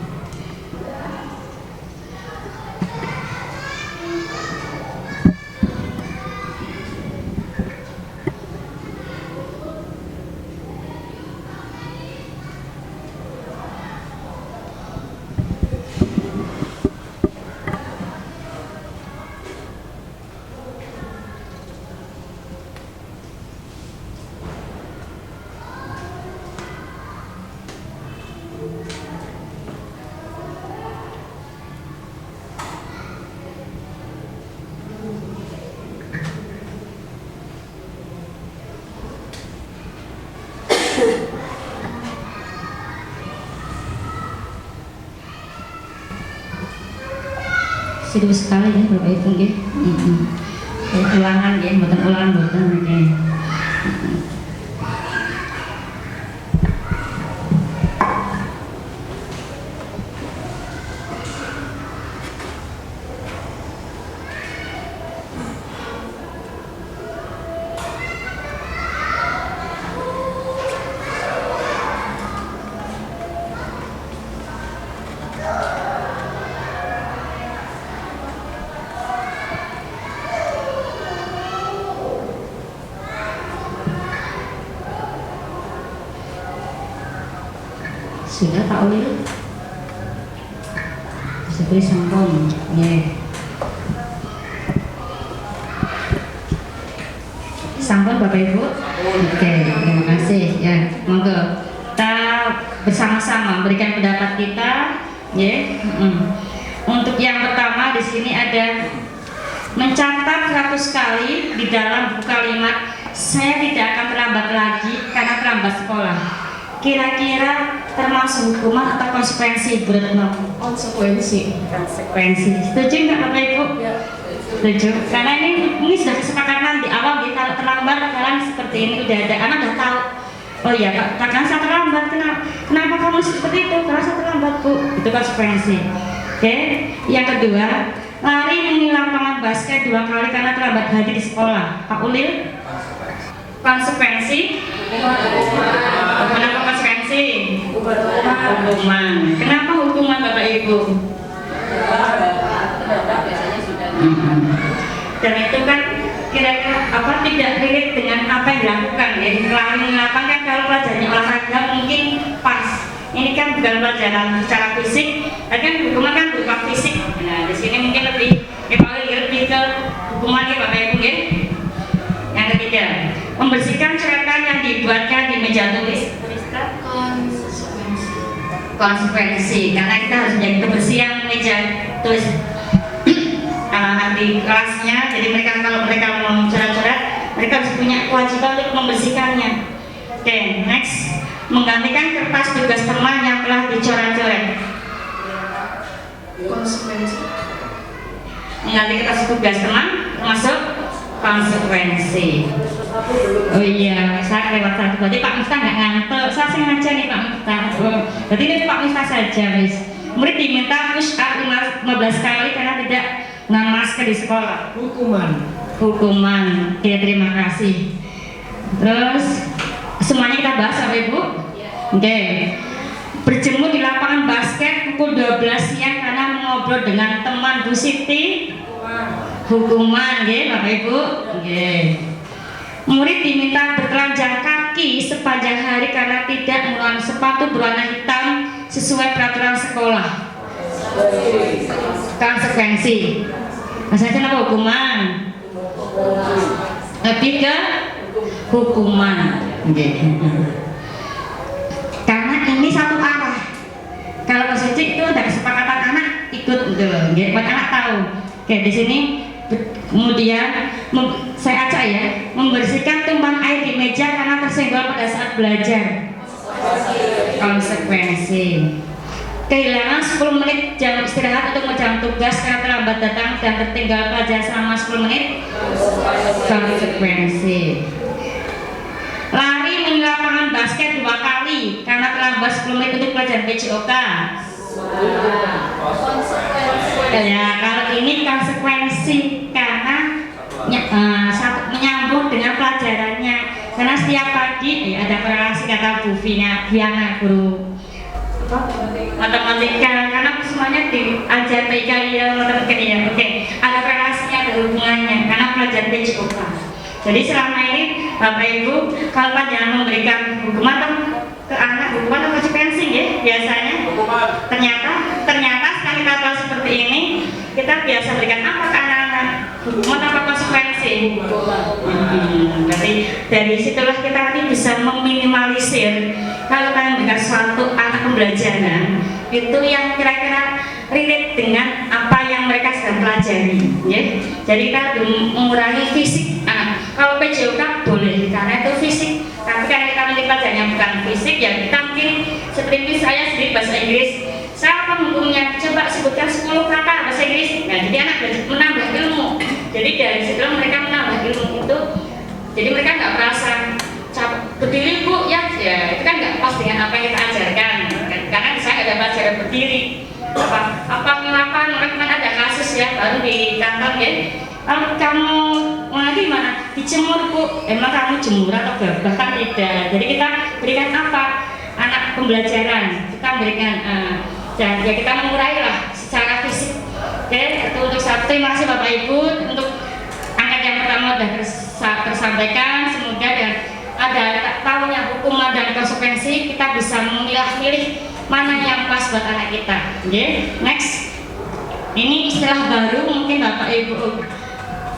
B: Serius sekali ya Bapak Ibu nggih. Ulangan nggih, mboten ulangan mboten nggih. Sudah Pak Ulil? Seperti sampun, sampun Bapak Ibu. Oke, terima kasih ya. Monggo kita bersama-sama memberikan pendapat kita, ya. Untuk yang pertama di sini ada mencatat 100 kali di dalam buku kalimat saya tidak akan terlambat lagi karena terlambat sekolah. Kira-kira termasuk hukuman atau konsekuensi Bu Retno?
C: Konsekuensi.
B: Setuju nggak Bapak Ibu?
C: Ya.
B: Setuju. Karena ini sudah kesepakatan di awal kalau terlambat sekarang seperti ini udah ada anak udah tahu. Oh iya Kak, karena saya terlambat. Kenapa kamu seperti itu? Karena saya terlambat Bu. Itu konsekuensi. Oke. Yang kedua, lari di lapangan basket 2 kali karena terlambat hadir di sekolah. Pak Ulil? Konsekuensi? Kenapa konsekuensi? Hukuman. Kenapa hukuman Bapak Ibu? Dan itu kan kira-kira tidak relate dengan apa yang dilakukan ya. Lari lapangan kan kalau pelajarannya olahraga mungkin pas. Ini kan bukan pelajaran secara fisik, tapi kan hukuman kan berupa fisik. Nah di sini mungkin lebih ke hukumannya Bapak Ibu ya. Yang ketiga, membersihkan coretan yang dibuatkan di meja tulis. Konsekuensi, karena kita harus menjaga kebersihan meja tulis anak-anak di kelasnya. Jadi mereka kalau mereka mau coret-coret, mereka harus punya kewajiban untuk membersihkannya. Oke, next, menggantikan kertas tugas teman yang telah dicoret-coret.
C: Konsekuensi.
B: Mengganti kertas tugas teman termasuk konsekuensi. Oh iya, saya lewat satu. Berarti Pak Miftah nggak ngantuk. Saya sengaja nih Pak Miftah. Berarti ini Pak Miftah saja, Miss. Murid diminta push up 15 kali karena tidak dengan masker di sekolah. Hukuman. Oke, terima kasih. Terus semuanya kita bahas Bapak Ibu. Oke. Berjemur di lapangan basket pukul 12 siang karena mengobrol dengan teman Bu Siti. Hukuman, ya Bapak Ibu. Murid diminta bertelanjang kaki sepanjang hari karena tidak menggunakan sepatu berwarna hitam sesuai peraturan sekolah. Konsekuensi. Maksudnya apa hukuman? Lebih ke hukuman. Karena ini satu arah. Kalau masjid itu ada kesepakatan anak ikut, buat anak tahu. Oke, di sini kemudian saya ajak ya, membersihkan tumpahan air di meja karena tersenggol pada saat belajar. Konsekuensi. Kehilangan 10 menit jam istirahat untuk mengerjakan tugas karena terlambat datang dan tertinggal pelajaran selama 10 menit. Konsekuensi. Lari menuju lapangan basket 2 kali karena terlambat 10 menit untuk pelajaran PJOK. Ya, kalau ini konsekuensi karena menyambung dengan pelajarannya. Karena setiap pagi ada korelasi kata Bu Viana, guru matematika, karena semuanya diajar TK ya, matematika ya. Oke, ada korelasinya, ada hubungannya karena pelajaran PJOK. Jadi selama ini Bapak Ibu, kalau panjenengan memberikan hukuman ke anak, hukuman atau konsekuensi ya biasanya. Ternyata setelah kita tahu seperti ini, kita biasa berikan apa ke anak-anak? Hukuman apa konsekuensi? Jadi dari situlah kita nanti bisa meminimalisir kalau kalian memberikan suatu anak pembelajaran itu yang kira-kira relate dengan apa yang mereka sedang pelajari, ya. Jadi kita mengurangi fisik. Kalau PJOK boleh karena itu fisik, tapi karena kita memiliki pelajarannya bukan fisik, ya kita mungkin seperti saya sendiri bahasa Inggris. Saya apa hukumnya? Coba sebutkan 10 kata bahasa Inggris. Nah, jadi anak menambah ilmu. Jadi dari situ mereka menambah ilmu itu. Jadi mereka nggak merasa berdiri Bu, ya itu kan nggak pas dengan apa yang kita ajarkan. Karena saya nggak ada pelajaran berdiri. Apa mengapa kemarin ada kasus ya baru di kantor ya. Kamu lagi mana? Dijemur Bu. Emang kamu jemur atau bahkan tidak? Jadi kita berikan apa? Anak pembelajaran. Kita berikan dan ya kita mengurai lah secara fisik. Oke, itu untuk satu. Terima kasih Bapak Ibu untuk angkat yang pertama sudah tersampaikan. Semoga dan ada tahunya hukuman dan konsekuensi, kita bisa memilah-milih mana yang pas buat anak kita. Oke, next. Ini istilah baru mungkin Bapak Ibu.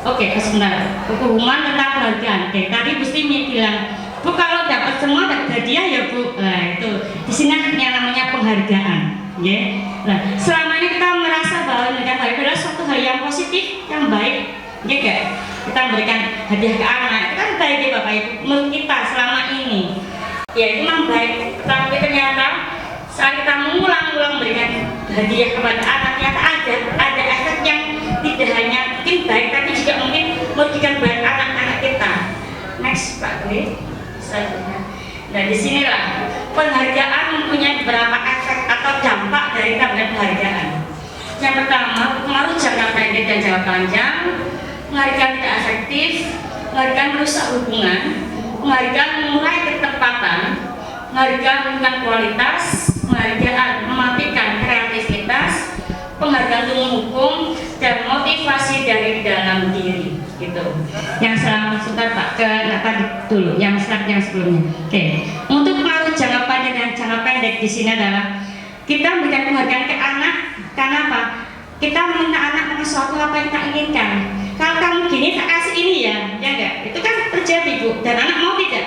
B: Oke, sebentar. Hukuman tentang penghargaan. Oke, tadi Bu Stimi bilang, Bu kalau dapat semua dapat hadiah ya Bu. Nah itu di sini yang namanya penghargaan. Ya. Nah, selama ini kita merasa bahwa memberikan hadiah adalah suatu hal yang positif, yang baik, ya gak? Kita memberikan hadiah ke anak, itu kan baik ya Bapak Ibu. Menurut kita selama ini, ya itu memang baik. Tapi ternyata saat kita mengulang-ulang memberikan hadiah kepada anak, ternyata ada efek yang tidak hanya mungkin baik, tapi juga mungkin merugikan buat anak-anak kita. Next Pak Dwi. Nah disinilah penghargaan mempunyai beberapa efek atau dampak dari penghargaan. Yang pertama, pengaruh jangka pendek dan jangka panjang, penghargaan tidak efektif, penghargaan merusak hubungan, penghargaan mengurai ketepatan, penghargaan menurunkan kualitas, penghargaan mematikan kreativitas, penghargaan untuk menghukum, dan motivasi dari dalam diri. Gitu. Yang sebentar Pak ke tadi dulu, yang slide yang sebelumnya. Oke. Untuk pengaruh jangka panjang dan jangka pendek di sini adalah kita memberikan penghargaan ke anak karena apa? Kita meminta anak dengan sesuatu apa yang kita inginkan. Kalau kamu gini tak kasih ini ya enggak? Itu kan terjadi Bu. Dan anak mau tidak?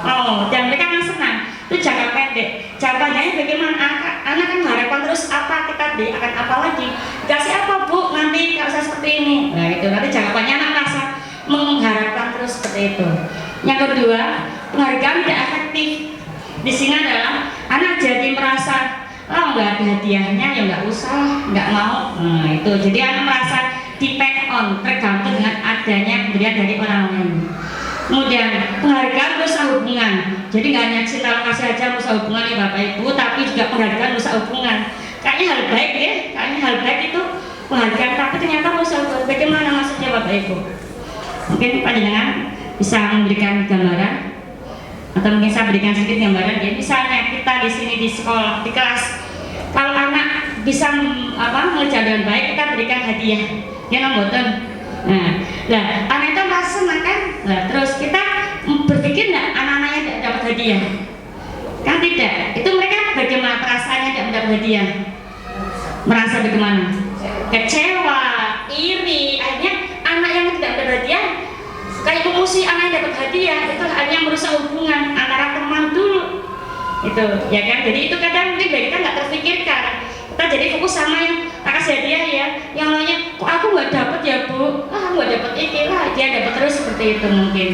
B: Oh, dan mereka akan senang. Itu jangka pendek. Jangka panjangnya bagaimana? Anak kan mengharapkan terus apa kita akan apa lagi? Kasih apa Bu? Nanti kalau saya seperti ini. Nah itu nanti jangka panjang anak merasa mengharapkan terus seperti itu. Yang kedua, penghargaan tidak efektif. Di sini adalah anak jadi merasa nggak ada hadiahnya ya nggak usah, nggak mau. Nah itu jadi anak merasa depend on, tergantung dengan adanya pemberian dari orang lain. Kemudian penghargaan merusak hubungan. Jadi nggak hanya cinta kasih aja merusak hubungan ya Bapak Ibu, tapi juga penghargaan merusak hubungan. Kayaknya hal baik ya, kayaknya hal baik itu penghargaan, tapi ternyata merusak hubungan. Bagaimana maksudnya Bapak Ibu? Mungkin panjenengan bisa memberikan gambaran atau mungkin saya berikan sedikit gambaran ya. Misalnya kita di sini di sekolah, di kelas, kalau anak bisa mengerjakan dengan baik, kita berikan hadiah. Ya nomboten. Nah, anak itu merasa senang kan? Nah, terus kita berpikir nggak anak-anaknya tidak dapat hadiah? Kan tidak. Itu mereka bagaimana perasaannya tidak mendapat hadiah? Merasa bagaimana? Kecewa, iri. Akhirnya anak yang tidak mendapat hadiah kayak memusuhi anak yang dapat hadiah itu hanya merusak hubungan antara teman dulu itu ya kan. Jadi itu kadang mungkin kita nggak terpikirkan, kita jadi fokus sama yang kasih hadiah ya, yang lainnya kok aku nggak dapat ya bu, nggak dapat ini lah, dia dapat terus seperti itu mungkin.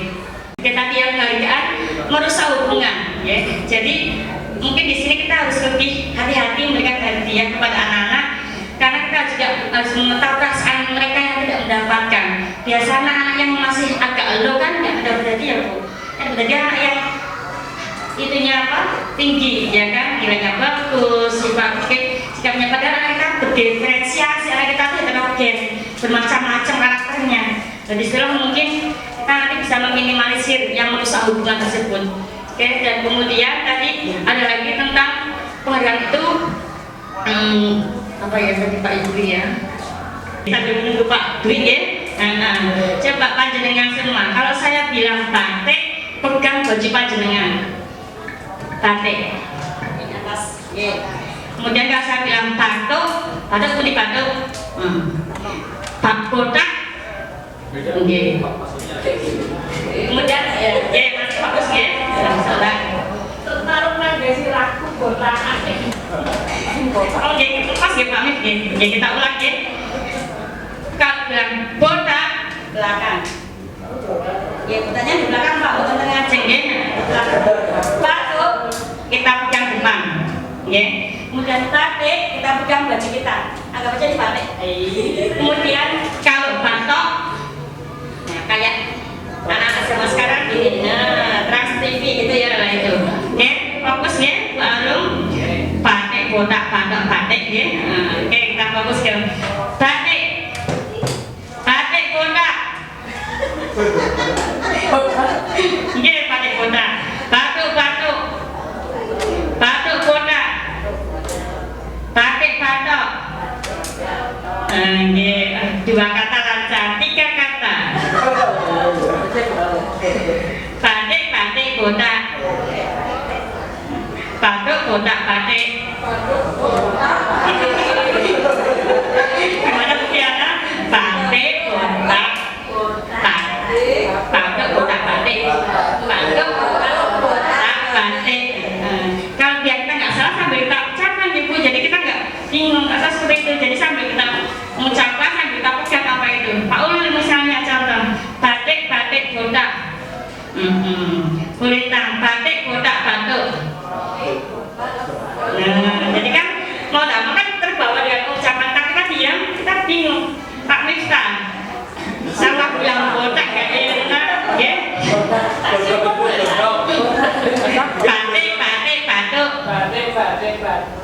B: Kita tiap penghargaan merusak hubungan ya. Jadi mungkin di sini kita harus lebih hati-hati memberikan hadiah kepada anak-anak, karena kita juga harus mengetahui perasaan mereka yang tidak mendapatkan. Biasa anak-anak yang masih agak low kan nggak dapat hadiah bu, berarti anak yang itunya apa tinggi ya kan, nilainya bagus, sikapnya, padahal anak kita berdiferensiasi, anak kita tuh heterogen, bermacam-macam karakternya. Jadi setelah mungkin kita nanti bisa meminimalisir yang merusak hubungan tersebut. Oke, dan kemudian tadi ada lagi tentang penghargaan itu apa ya tadi Pak Ibu ya, sambil menunggu Pak Dwi ya. Coba panjenengan semua, kalau saya bilang batik, pegang baju panjenengan batik atas, kemudian kalau saya bilang batuk, batuk putih batuk, pak botak, kemudian masih bagus ya, salah. Taruh nasi laku botak, oke lepas ya Pak Mif, ya kita ulang ya. Kalau bilang botak belakang, ya botaknya di belakang Pak, bukan tengah cengeng. Batuk kita pegang depan, ya. Kemudian batik kita pegang baju kita, anggap aja di batik. Kemudian kalau batok, nah kayak anak-anak zaman sekarang ini, Trans TV gitu ya lah itu. Oke, fokus ya, Bu Arum. Batik, botak, batok, batik ya. Oke, kita fokus ke batik, batik, botak. Iya, batik, botak. Batuk, batuk, batuk, botak, batik, batok. Dua kata lancar, tiga kata. Batik, batik, botak. Batuk, botak, batik. Gimana Bu Tiana? Batik, botak, batik. Batuk, botak, batik. Batuk, botak, batik. Kalau biar kita nggak salah sambil kita ucapkan Ibu, jadi kita nggak bingung asal seperti itu. Jadi sambil kita mengucapkan, sambil kita pegang apa itu. Pak Ulil misalnya contoh, batik, batik, botak. Kulitang, batik, botak, batuk. Jadi kan mau tak mau kan terbawa dengan ucapan, tapi kan diam, kita bingung. Pak Miftah, sama bilang botak gak enak, ya? Batik, batik, batuk. Batik, batik, batuk.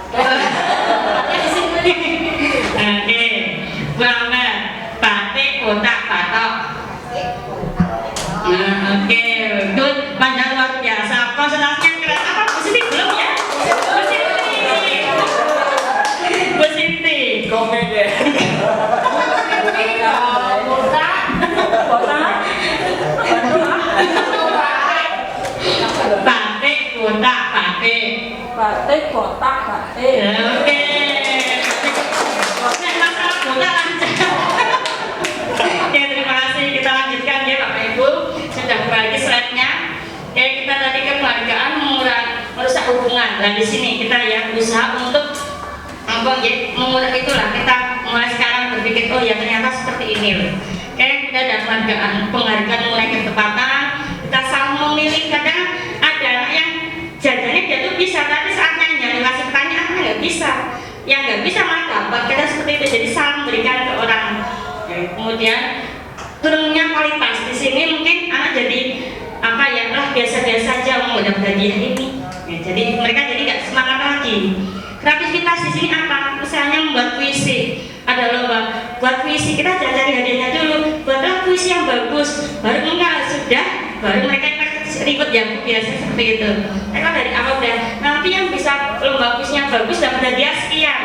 B: Oke, banget. Batik, botak, batok. Oke, good, panjang luar biasa. Konsentrasinya keren apa? Positif belum ya? Positif. Komen deh. Botak, botak, batik, botak, batik. Batik, botak, batik. Oke. Masalah botak lancar. Oke, terima kasih. Kita lanjutkan ya Bapak Ibu. Sudah kembali slide-nya. Oke, kita tadi kan penghargaan merusak hubungan. Dan di sini kita ya berusaha untuk mengurangi itulah, kita mulai sekarang berpikir oh ya ternyata seperti ini loh. Oke, kita ada penghargaan mengurangi ketepatan, kita saling memilih. Kadang ada anak yang jajannya dia tuh bisa, tapi saatnya yang dikasih pertanyaan nggak bisa, yang nggak bisa malah dapat. Kita seperti itu, jadi saling berikan ke orang. Kemudian turunnya kualitas di sini mungkin anak jadi apa ya, biasa-biasa aja mau dapat hadiah ini. Ya, jadi mereka jadi nggak semangat lagi. Kreativitas di sini apa? Misalnya membuat puisi, ada lomba buat puisi, kita jangan cari hadiahnya dulu, buatlah puisi yang bagus, baru enggak sudah, baru mereka ribet ya biasa seperti itu. Mereka dari awal udah nanti yang bisa lomba puisinya bagus dapat hadiah sekian.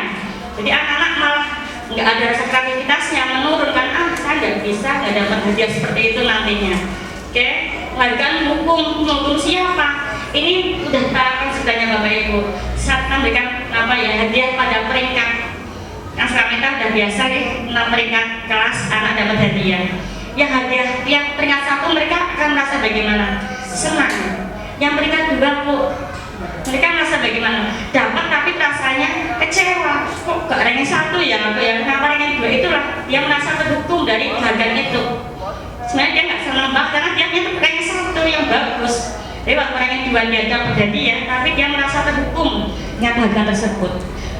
B: Jadi anak-anak malah nggak ada rasa kreativitasnya, menurun kan, saya nggak bisa, nggak dapat hadiah seperti itu nantinya. Oke, penghargaan hukum siapa? Ini udah tahapan sebenarnya Bapak Ibu. Saat memberikan apa ya hadiah pada peringkat yang sekarang kita udah biasa ya, 6 peringkat kelas anak dapat hadiah. yang hadiah yang peringkat 1 mereka akan merasa bagaimana? Senang. Yang peringkat 2 Bu, mereka merasa bagaimana? Dapat tapi rasanya kecewa. Kok gak ranking 1 ya? Atau yang ranking 2 itulah dia merasa terhukum dari penghargaan itu. Sebenarnya dia nggak senang banget karena dia ranking 1 yang bagus. Jadi waktu ranking 2 dia dapat hadiah, tapi dia merasa terhukum dengan penghargaan tersebut.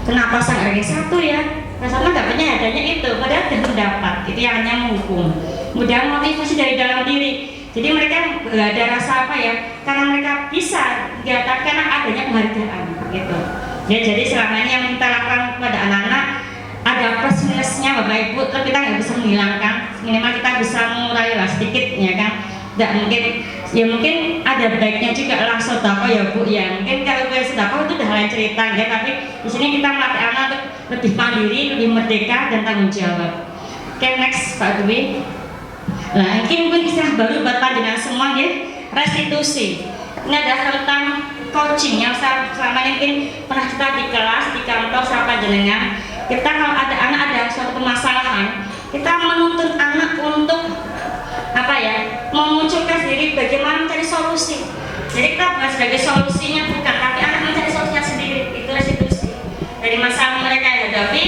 B: Kenapa saya ranking 1 ya? Rasanya dapatnya hadiahnya itu, padahal dia mendapat. Itu yang hanya menghukum. Kemudian motivasi dari dalam diri. Jadi mereka nggak ada rasa apa ya, karena mereka bisa diatakan karena adanya penghargaan gitu. Ya, jadi selama ini yang kita lakukan kepada anak-anak ada plus minusnya Bapak Ibu, tapi kita nggak bisa menghilangkan, minimal kita bisa mengurangi lah sedikit ya kan. Tidak mungkin, ya mungkin ada baiknya juga lah sedekah ya Bu ya. Mungkin kalau gue sedekah itu udah lain cerita ya, tapi di sini kita melatih anak untuk lebih mandiri, lebih merdeka dan tanggung jawab. Oke, next Pak Dwi. Nah, ini mungkin istilah baru buat panjenengan semua ya, restitusi. Ini adalah tentang coaching yang selama ini mungkin pernah kita di kelas, di kantor sama panjenengan. Kita kalau ada anak ada suatu permasalahan, kita menuntut anak untuk apa ya, memunculkan sendiri bagaimana mencari solusi. Jadi kita bukan sebagai solusinya bukan, tapi anak mencari solusinya sendiri. Itu restitusi. Dari masalah mereka yang hadapi,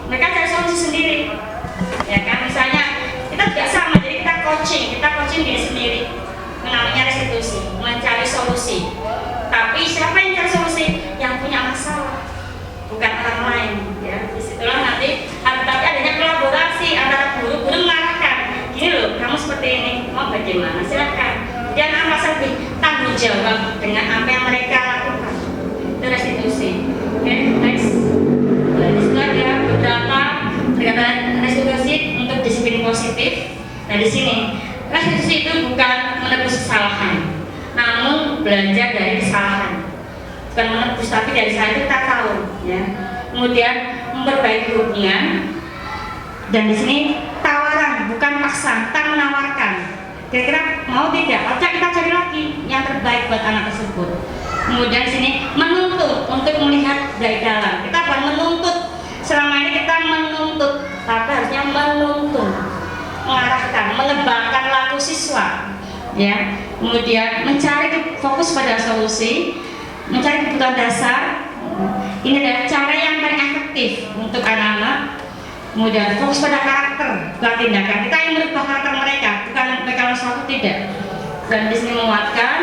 B: mereka cari solusi sendiri. Ya kan, misalnya kita tidak sama, jadi kita coaching diri sendiri. Namanya restitusi, mencari solusi. Tapi siapa yang cari solusi? Yang punya masalah, bukan orang lain. Ya, disitulah nanti. Tapi adanya kolaborasi antara guru mengarahkan. Gini loh, kamu seperti ini, mau bagaimana? Silakan. Dan merasa lebih tanggung jawab dengan apa yang mereka lakukan. Itu restitusi. Oke, next. Nah, di situ ada beberapa perkataan restitusi untuk disiplin positif. Nah, di sini restitusi itu bukan menebus kesalahan, namun belajar dari kesalahan. Bukan menebus, tapi dari kesalahan itu kita tahu, ya. Kemudian memperbaiki hubungan. Dan di sini tawaran, bukan paksa, kita menawarkan. Kira-kira mau tidak? Atau kita cari lagi yang terbaik buat anak tersebut. Kemudian di sini menuntut untuk melihat dari dalam. Kita bukan menuntut. Selama ini kita menuntut, tapi harusnya menuntun, mengarahkan, mengembangkan laku siswa. Ya. Kemudian mencari fokus pada solusi, mencari kebutuhan dasar. Ini adalah cara yang paling efektif untuk anak-anak. Kemudian fokus pada karakter, bukan tindakan. Kita yang merubah karakter mereka, bukan mereka sesuatu tidak. Dan di sini menguatkan.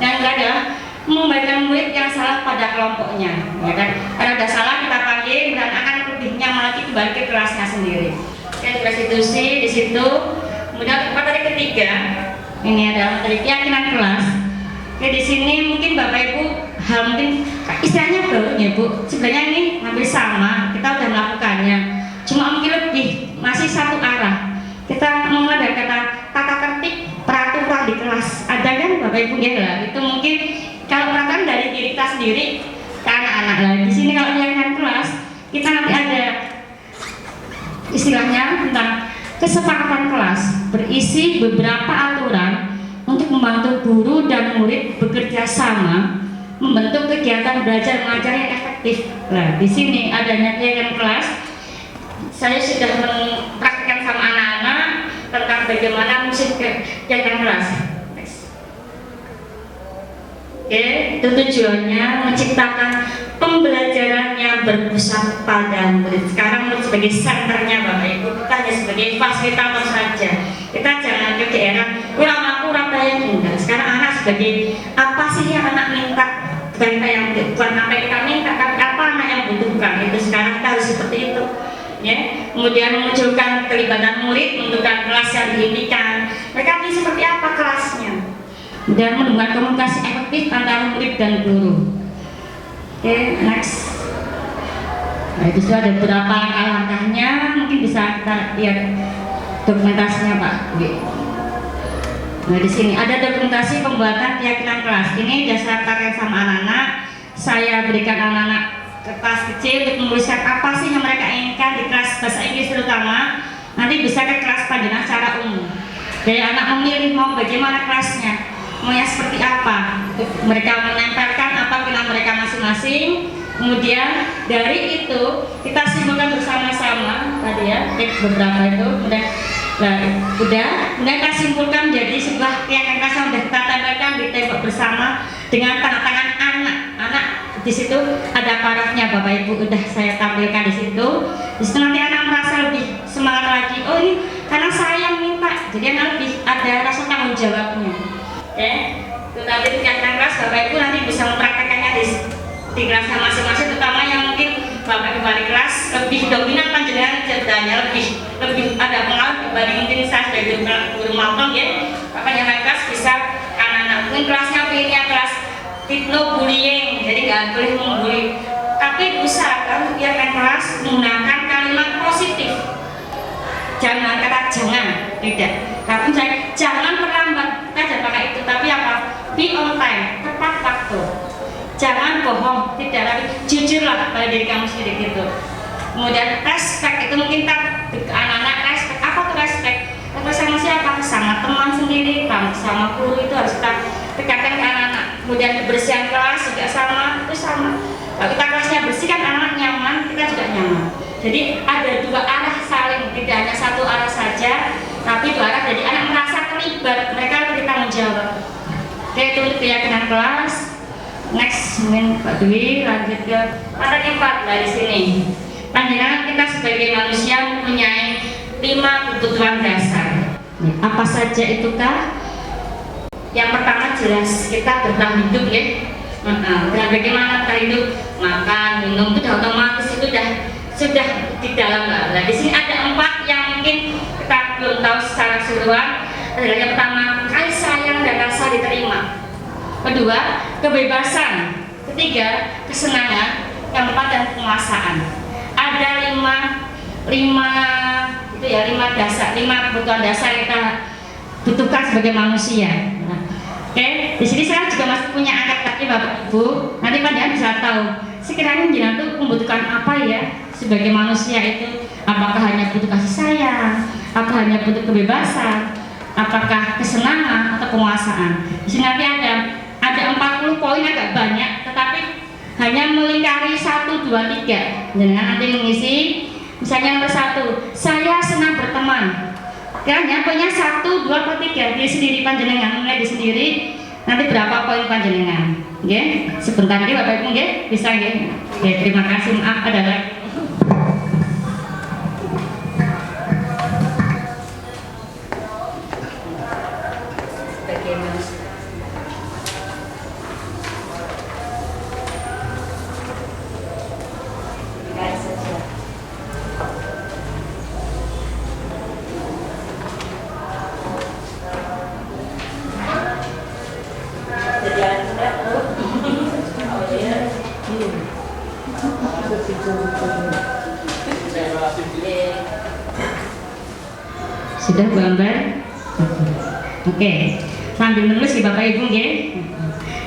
B: Yang kedua adalah membagikan murid yang salah pada kelompoknya, ya kan? Kalau ada salah kita panggil dan akan lebihnya lagi kembali ke kelasnya sendiri. Oke, restitusi di situ. Kemudian materi ketiga, ini adalah materi keyakinan kelas. Oke, di sini mungkin Bapak Ibu hal mungkin istilahnya baru ya Bu. Sebenarnya ini hampir sama, kita udah melakukannya. Cuma mungkin lebih masih satu arah. Kita mulai dari kata tata tertib peraturan di kelas. Ada kan Bapak Ibu ya lah. Itu mungkin kalau peraturan dari diri kita sendiri ke anak-anak lah. Di sini kalau keyakinan kelas kita nanti ada istilahnya tentang kesepakatan kelas berisi beberapa aturan untuk membantu guru dan murid bekerja sama membentuk kegiatan belajar mengajar yang efektif. Nah, di sini adanya keyakinan kelas. Saya sudah mempraktikkan sama anak-anak tentang bagaimana musik keyakinan kelas. Oke, itu tujuannya menciptakan pembelajaran yang berpusat pada murid. Sekarang murid sebagai senternya Bapak Ibu, kita hanya sebagai fasilitator saja. Kita jangan ke daerah kurang aku rapaya enggak. Sekarang anak sebagai apa sih yang anak minta? Bukan apa yang kita minta, tapi apa anak yang butuhkan. Itu sekarang kita harus seperti itu. Ya, kemudian memunculkan kelibatan murid, menentukan kelas yang diimpikan. Mereka ini seperti apa kelasnya? Dan menemukan komunikasi efektif antara murid dan guru. Oke, next. Nah, itu sudah ada beberapa langkah-langkahnya, mungkin bisa kita lihat dokumentasinya Pak. Nah, di sini ada dokumentasi pembuatan keyakinan kelas. Ini dasar karya sama anak-anak. Saya berikan anak-anak kertas kecil untuk menuliskan apa sih yang mereka inginkan di kelas bahasa Inggris terutama. Nanti bisa ke kelas panjenengan secara umum. Jadi anak memilih mau bagaimana kelasnya, maunya seperti apa. Mereka menempelkan apa pilihan mereka masing-masing. Kemudian dari itu kita simpulkan bersama-sama tadi ya, beberapa itu. Kemudian Nah, udah, kemudian kita simpulkan menjadi sebuah keyakinan kelas yang sudah kita tempelkan di tembok bersama dengan tanda tangan anak. Di situ ada parafnya Bapak Ibu, udah saya tampilkan di situ. Di situ nanti anak merasa lebih semangat lagi. Oh ini karena saya yang minta, jadi anak lebih ada rasa tanggung jawabnya. Ya, tetapi keyakinan kelas Bapak Ibu nanti bisa mempraktekannya di kelasnya masing-masing, terutama yang mungkin Bapak Ibu di kelas lebih dominan panjenengan ceritanya lebih ada pengaruh dibanding mungkin saya sebagai guru magang ya. Makanya kelas bisa anak-anak mungkin kelasnya pilihnya kelas no bullying, jadi nggak boleh membuli, tapi usahakan biar kelas menggunakan kalimat positif. Jangan kata jangan, tidak. Tapi saya jangan terlambat, kita jangan pakai itu, tapi apa? Be on time, tepat waktu. Jangan bohong, tidak, tapi jujurlah pada diri kamu sendiri gitu. Kemudian respect itu mungkin anak-anak respect. Apa tuh respect? Respect sama siapa? Sama teman sendiri, sama guru, itu harus kita tekankan ke anak-anak. Kemudian kebersihan kelas juga sama, itu sama. Kalau kita kelasnya bersih kan anak nyaman, kita juga nyaman. Jadi ada dua arah saling, tidak hanya satu arah saja, tapi dua arah. Jadi anak merasa terlibat, mereka lebih tanggung jawab. Oke, itu keyakinan kelas. Next, Pak Dwi lanjut ke materi 4 dari sini. Panjenengan kita sebagai manusia mempunyai 5 kebutuhan dasar. Apa saja itukah? Yang pertama jelas kita bertahan hidup ya. Dan bagaimana bertahan hidup? Makan, minum itu sudah otomatis, itu sudah di dalam lah. Nah, di sini ada 4 yang mungkin kita belum tahu secara keseluruhan. Adalah yang pertama kasih sayang dan rasa diterima. Kedua, kebebasan. Ketiga, kesenangan. Yang keempat, dan penguasaan. Ada 5 kebutuhan dasar yang kita butuhkan sebagai manusia. Oke, di sini saya juga masih punya angkat kaki Bapak Ibu. Nanti panjenengan bisa tahu sekiranya jenengan itu membutuhkan apa ya sebagai manusia itu. Apakah hanya butuh kasih sayang? Apakah hanya butuh kebebasan? Apakah kesenangan atau penguasaan? Di sini nanti ada 40 poin, agak banyak, tetapi hanya melingkari 1, 2, 3. Jangan nanti mengisi, misalnya nomor 1, saya senang berteman. Hanya poinnya 1, 2, atau 3. Diri sendiri panjenengan, mulai di sendiri. Nanti berapa poin panjenengan? Oke, sebentar lagi Bapak Ibu, bisa ya. Oke, terima kasih. Maaf ada lagi. Sudah Bu Ambar? Oke, sambil menulis ya Bapak Ibu ya.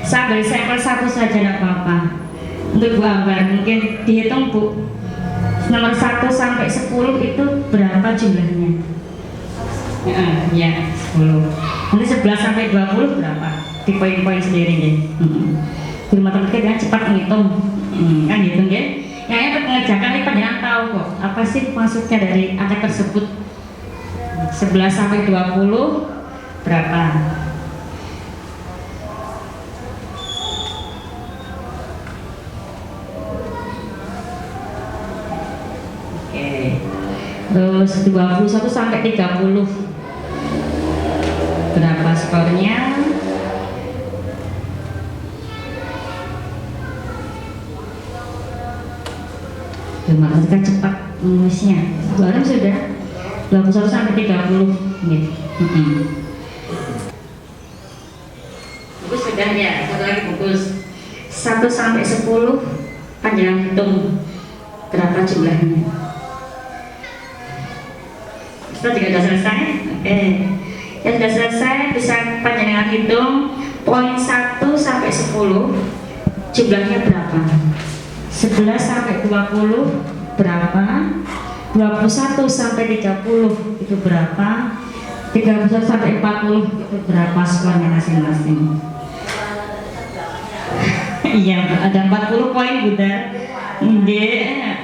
B: Saya beri sampel 1 saja, tidak apa-apa. Untuk Bu Ambar mungkin dihitung Bu. Nomor 1 sampai 10 itu berapa jumlahnya? Ya, 10. Nanti 11 sampai 20 berapa? Di poin-poin sendiri ya. Guru matematika dengan cepat menghitung. Kan hitung ya. Yang pengerjakan ini panjenengan tahu kok apa sih maksudnya dari angka tersebut. 11 sampai 20 berapa? Oke. Terus 21 sampai 30 berapa skornya? Matematika cepat menulisnya. Barang sudah 21 sampai 30 gitu. Bagus sudah ya, satu lagi bagus. 1 sampai 10 panjenengan hitung berapa jumlahnya. Kita juga sudah selesai. Oke. Ya sudah selesai, bisa panjenengan hitung poin 1 sampai 10 jumlahnya berapa? 11 sampai 20 berapa? 21 sampai 30 itu berapa? 31 sampai 40 itu berapa skornya masing-masing? Iya, ada 40 poin Bunda.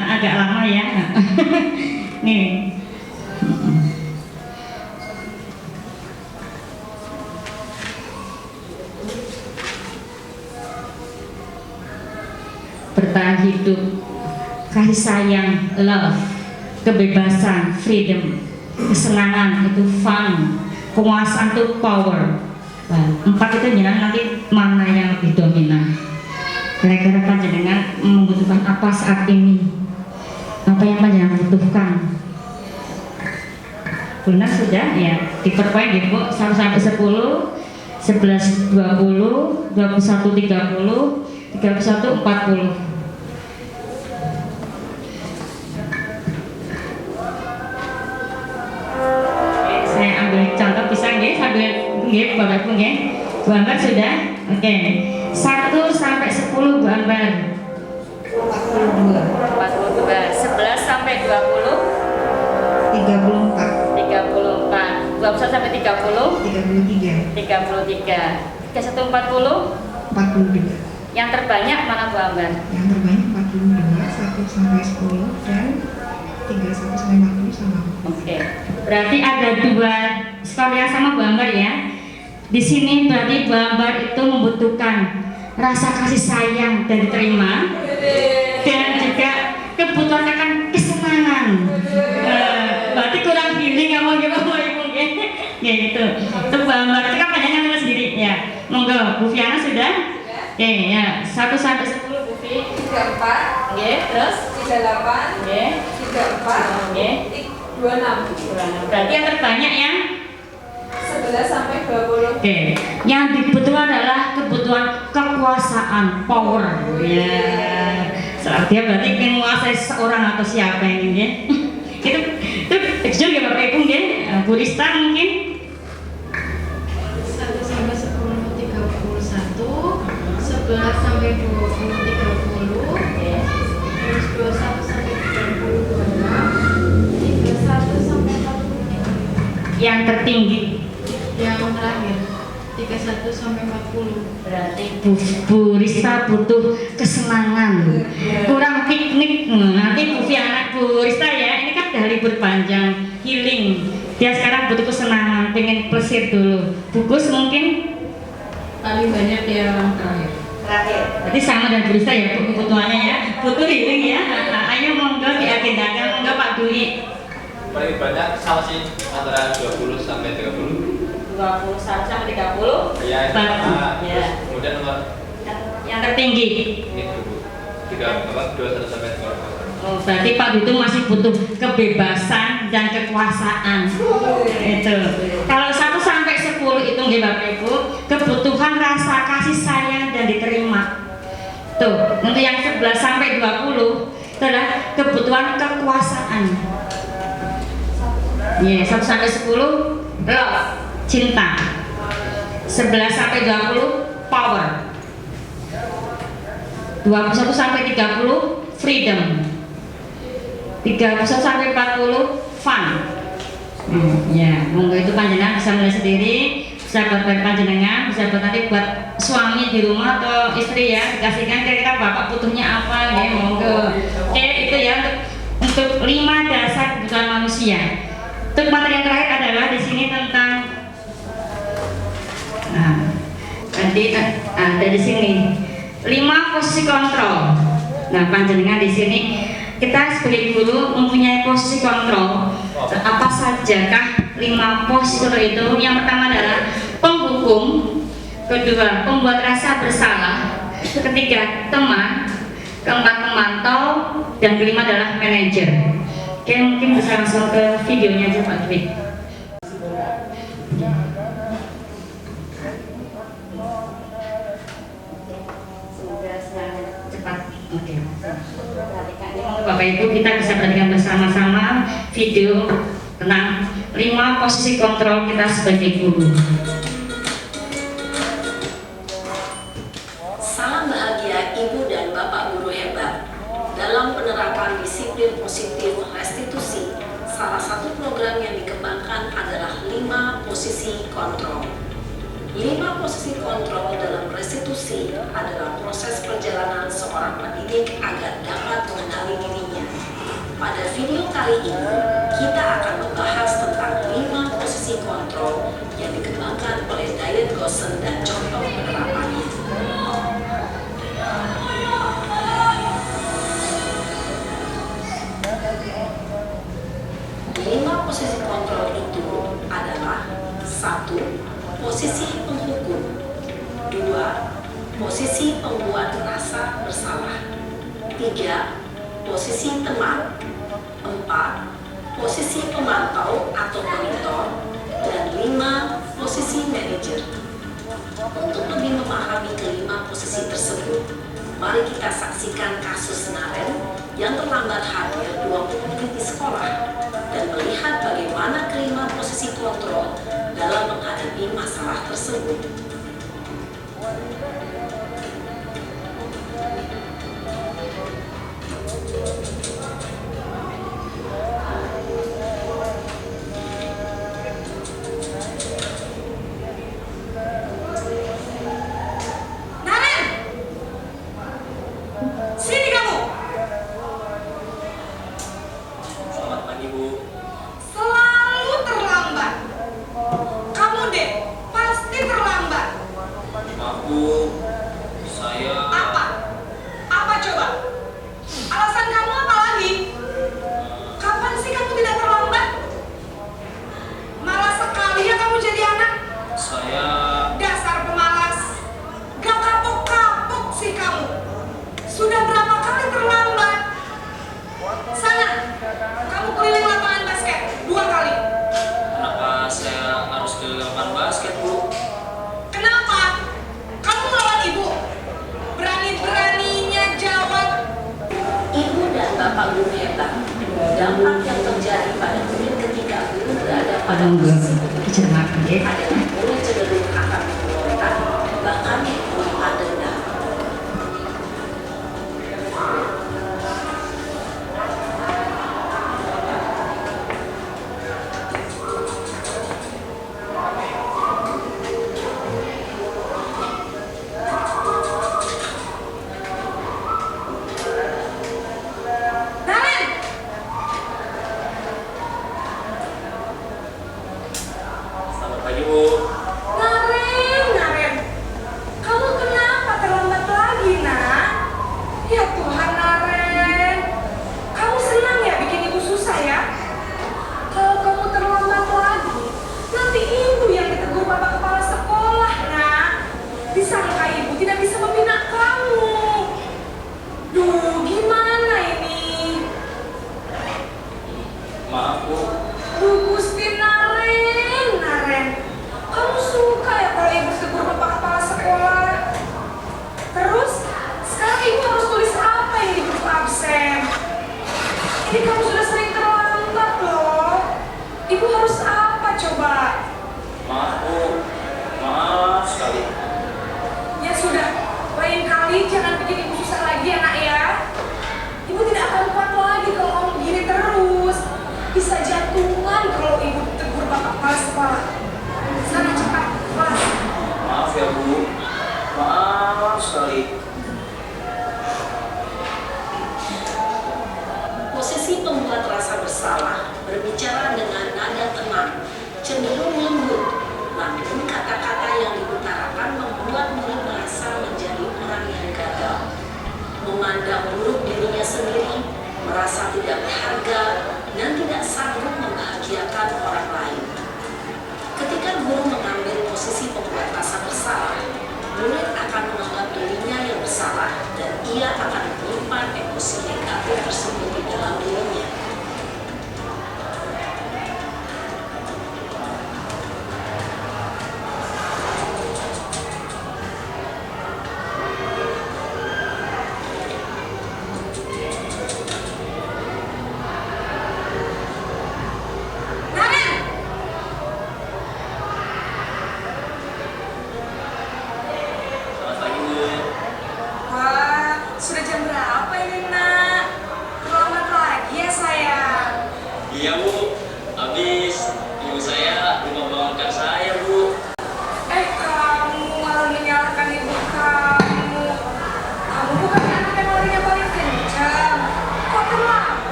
B: Agak lama ya. Nih. bertahan hidup, kasih sayang, love, kebebasan, freedom, kesenangan itu fun, penguasaan itu power. Nah, 4 itu jenengan nanti mana yang lebih dominan? Kira-kira panjenengan membutuhkan apa saat ini? Apa yang panjenengan butuhkan? Benar sudah ya, diperpoin ya Bu, 1 sampai 10, 11 20, 21 30, 31 40. Saya ambil contoh pisang ya, sambil nggih Bapak Ibu nggih. Bu Ambar sudah? Oke. 1 sampai 10 Bu Ambar.
C: 42.
B: 11 sampai 20.
C: 34.
B: 34. 21 sampai 30.
C: 33.
B: 33. 31 40.
C: 42.
B: Yang terbanyak mana Bu Ambar?
C: Yang terbanyak 42, 1 sampai 10 dan 31 sampai 40 sama.
B: Oke. Berarti ada 2 skor yang sama Bu Ambar ya. Di sini berarti Bu Ambar itu membutuhkan rasa kasih sayang dan diterima, dan juga kebutuhan akan kesenangan. Berarti kurang healing apa gimana Ibu ya? Ya gitu. Itu Bu Ambar itu kan panjangnya nulis sendiri ya. Monggo Bu Fiana sudah? Oke ya, 1 sampai 10 Bu Fi.
D: 34,
B: Oke, terus
D: 38,
B: oke,
D: 34,
B: oke.
D: 26.
B: Berarti yang terbanyak yang
D: 11 sampai 20.
B: oke, yang dibutuhkan adalah kebutuhan kekuasaan, power. Ya, saat dia berarti ingin menguasai seorang atau siapa ini ya. itu jujur ya Bapak Ibu ya. Bu Rista mungkin
C: 1 sampai 10 31, 11 sampai 20 30, terus 21 sampai 30 26, 31 sampai 40.
B: yang tertinggi.
C: Yang terakhir 31 sampai 40.
B: Berarti Bu Rista butuh kesenangan, kurang piknik. Nanti Bu Fiana, Bu Rista ya, ini kan udah libur panjang, healing. Dia sekarang butuh kesenangan, pengen plesir dulu. Bukus mungkin
C: Paling banyak yang terakhir.
B: Berarti sama dengan Bu Rista ya kebutuhannya ya, butuh healing ya. Ayo monggo diagendakan, monggo Pak Dwi.
E: Paling banyak sama sih antara 20 sampai 30.
B: 21 sampai 30.
E: Ya,
B: Ya.
E: kemudian nomor
B: Yang tertinggi.
E: ini 21 sampai 30.
B: Oh, berarti Pak Dwi itu masih butuh kebebasan dan kekuasaan. Itu. Kalau 1 sampai 10 itu nggih Bapak Ibu, kebutuhan rasa kasih sayang dan diterima. Tuh, untuk yang 11 sampai 20 itu adalah kebutuhan kekuasaan. Ya, 1 sampai 10 love, cinta. 11 sampai 20 power. 21 sampai 30 freedom. 31 sampai 40 fun. Ya, monggo itu panjenengan bisa mulai sendiri, bisa buat panjenengan, bisa buat nanti buat suami di rumah atau istri ya, dikasihkan kira-kira bapak butuhnya apa ya, monggo. Oke, itu ya untuk 5 dasar kebutuhan manusia. Untuk materi yang terakhir adalah di sini tentang dari sini 5 posisi kontrol. Nah, panjenengan di sini kita sebagai guru mempunyai posisi kontrol. Apa sajakah 5 posisi kontrol itu? Yang pertama adalah penghukum, kedua pembuat rasa bersalah, ketiga teman, keempat pemantau, dan kelima adalah manajer. Oke, mungkin bisa langsung ke videonya aja Pak Dwi. Cepat. Oke. Bapak Ibu, kita bisa perhatikan bersama-sama video tentang 5 posisi kontrol kita sebagai guru.
F: Salam bahagia Ibu dan Bapak guru hebat. Dalam penerapan disiplin positif restitusi, salah satu program yang dikembangkan adalah 5 posisi kontrol. 5 posisi kontrol dalam restitusi adalah proses perjalanan seorang pendidik agar dapat mengenali dirinya. Pada video kali ini, kita akan membahas tentang 5 posisi kontrol yang dikembangkan oleh Diane Gosson dan contoh penerapannya. posisi penghukum. 2. Posisi pembuat merasa bersalah. 3. Posisi teman. 4. Posisi pemantau atau monitor. Dan 5. Posisi manajer. Untuk lebih memahami kelima posisi tersebut, mari kita saksikan kasus Naren yang terlambat hadir 20 menit di sekolah dan melihat bagaimana kelima posisi kontrol dalam menghadapi masalah tersebut.
G: Sini kamu.
E: Selamat pagi, Bu.
G: Selalu terlambat. Kamu deh, pasti terlambat.
E: Maaf, Bu. Saya
G: Apa? Apa coba? Alasan kamu apa lagi? Kapan sih kamu tidak terlambat? Malas sekali ya kamu jadi anak.
E: saya
G: Dasar pemalas. Gak kapok-kapok sih kamu. Sudah berapa kali terlambat? Sana, kamu keliling lapangan basket 2 kali.
E: kenapa saya harus ke lapangan basket, Bu?
G: Kenapa? Kamu melawan ibu? Berani-beraninya jawab.
F: Ibu dan bapak guru hebat. Dampak yang terjadi pada murid ketika guru berada pada posisi
B: dicermati ya.
F: adalah murid cenderung akan memberontak, bahkan memohon dendam.
G: Naren,
E: Selamat pagi, Bu.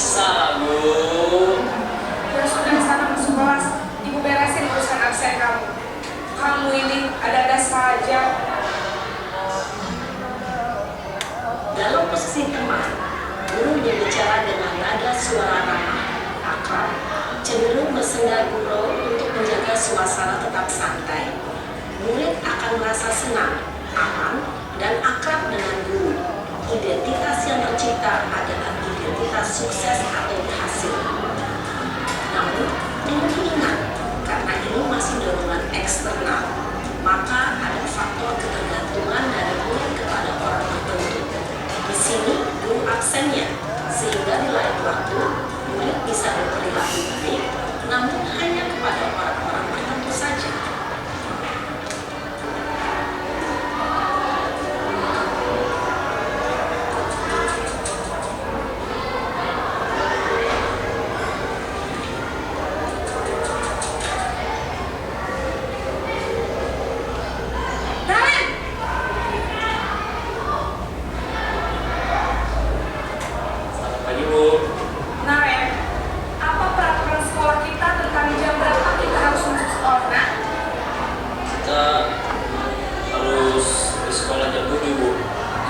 E: bisa, Bu.
G: Ya sudah, sana masuk kelas. Ibu beresin urusan absen kamu. Kamu ini ada-ada saja.
F: Dalam posisi teman, guru berbicara dengan nada suara ramah, akrab, cenderung bersenda gurau untuk menjaga suasana tetap santai. Murid akan merasa senang, aman, dan akrab dengan guru. Identitas yang tercipta adalah identitas sukses atau berhasil. Namun, perlu diingat, karena ini masih dorongan eksternal, maka ada faktor ketergantungan dari murid kepada orang tertentu. Di sini, guru absennya, sehingga di lain waktu, murid bisa berperilaku baik, namun hanya kepada orang-orang tertentu saja.
G: Naren!
E: Selamat pagi, Bu.
G: Naren, apa peraturan sekolah kita tentang jam berapa kita harus masuk sekolah, nak?
E: Kita harus di sekolah jam 7, Bu.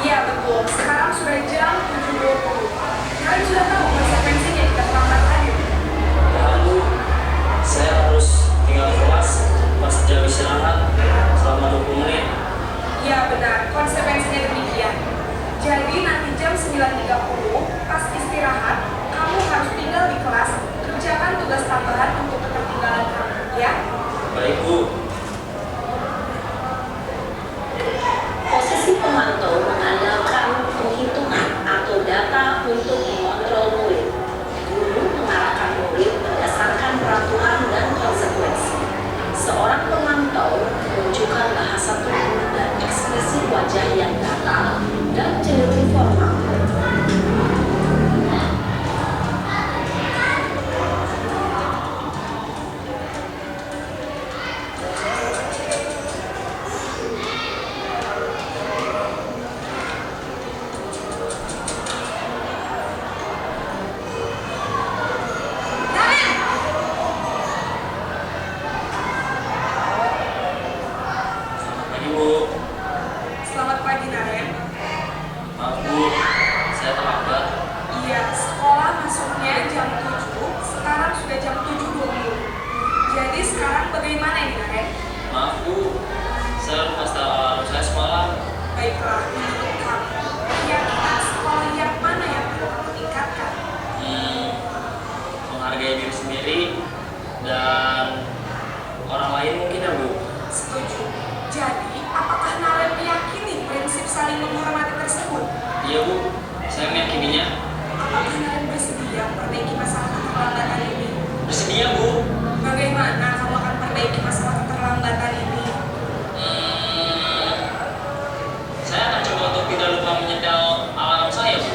G: Iya betul, sekarang sudah jam 7.20. Kalian sudah tahu konsekuensinya jika terlambat hadir.
E: Ya, Bu. Saya harus tinggal di kelas pas jam istirahat selama 20 menit.
G: Iya benar, konsekuensinya demikian. Jadi nanti jam 9.30 pas istirahat, kamu harus tinggal di kelas, kerjakan tugas tambahan untuk ketertinggalan kamu, ya?
E: Baik, Bu.
F: Posisi pemantau mengandalkan penghitungan atau data untuk mengontrol murid. Guru mengarahkan murid berdasarkan peraturan dan konsekuensi. Seorang pemantau menunjukkan bahasa tubuh dan ekspresi wajah yang datar dan cenderung formal.
G: Naren!
E: Selamat pagi, Bu.
G: Selamat pagi, Naren.
E: Maaf, Bu. Saya terlambat.
G: Iya, sekolah masuknya jam 7, sekarang sudah jam 7.20. Jadi sekarang bagaimana ini, Naren?
E: Maaf, Bu. Saya lupa setel alarm saya semalam.
G: Baiklah, menurut kamu, kira-kira sekolah yang mana yang perlu kamu tingkatkan?
E: Menghargai diri sendiri dan orang lain mungkin, ya, Bu.
G: Setuju. Jadi, apakah Naren meyakini prinsip saling menghormati tersebut?
E: Iya, Bu. Saya meyakininya.
G: Apakah Naren bersedia memperbaiki masalah keterlambatan ini?
E: Bersedia, Bu.
G: Bagaimana kamu akan perbaiki masalah keterlambatan ini?
E: Saya akan coba untuk tidak lupa menyetel alarm saya, Bu.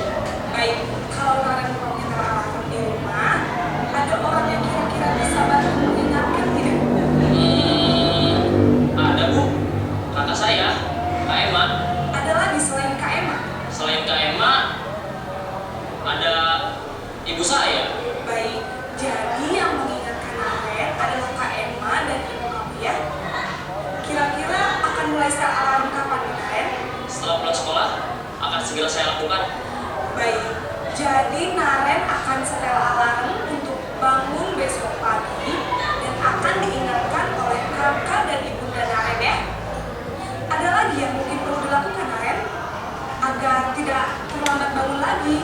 G: Baik, kalau Naren mau menyetel alarm di rumah, ada orang yang kira-kira bisa bantu mengingatkan tidak?
E: Ada, Bu. Kata saya, Kak Emma.
G: Ada lagi selain Kak Emma?
E: Selain Kak Emma, ada ibu saya.
G: Baik, jadi yang mengingatkan Naren adalah Kak Emma dan ibu kamu ya? Kira-kira akan mulai setel alarm kapan nih, Naren?
E: Setelah pulang sekolah, akan segera saya lakukan.
G: Baik, jadi Naren akan setel alarm untuk bangun besok pagi dan akan diingatkan oleh kakak dan ibunda Naren ya. Ada lagi yang mungkin perlu dilakukan Naren agar tidak terlambat bangun lagi.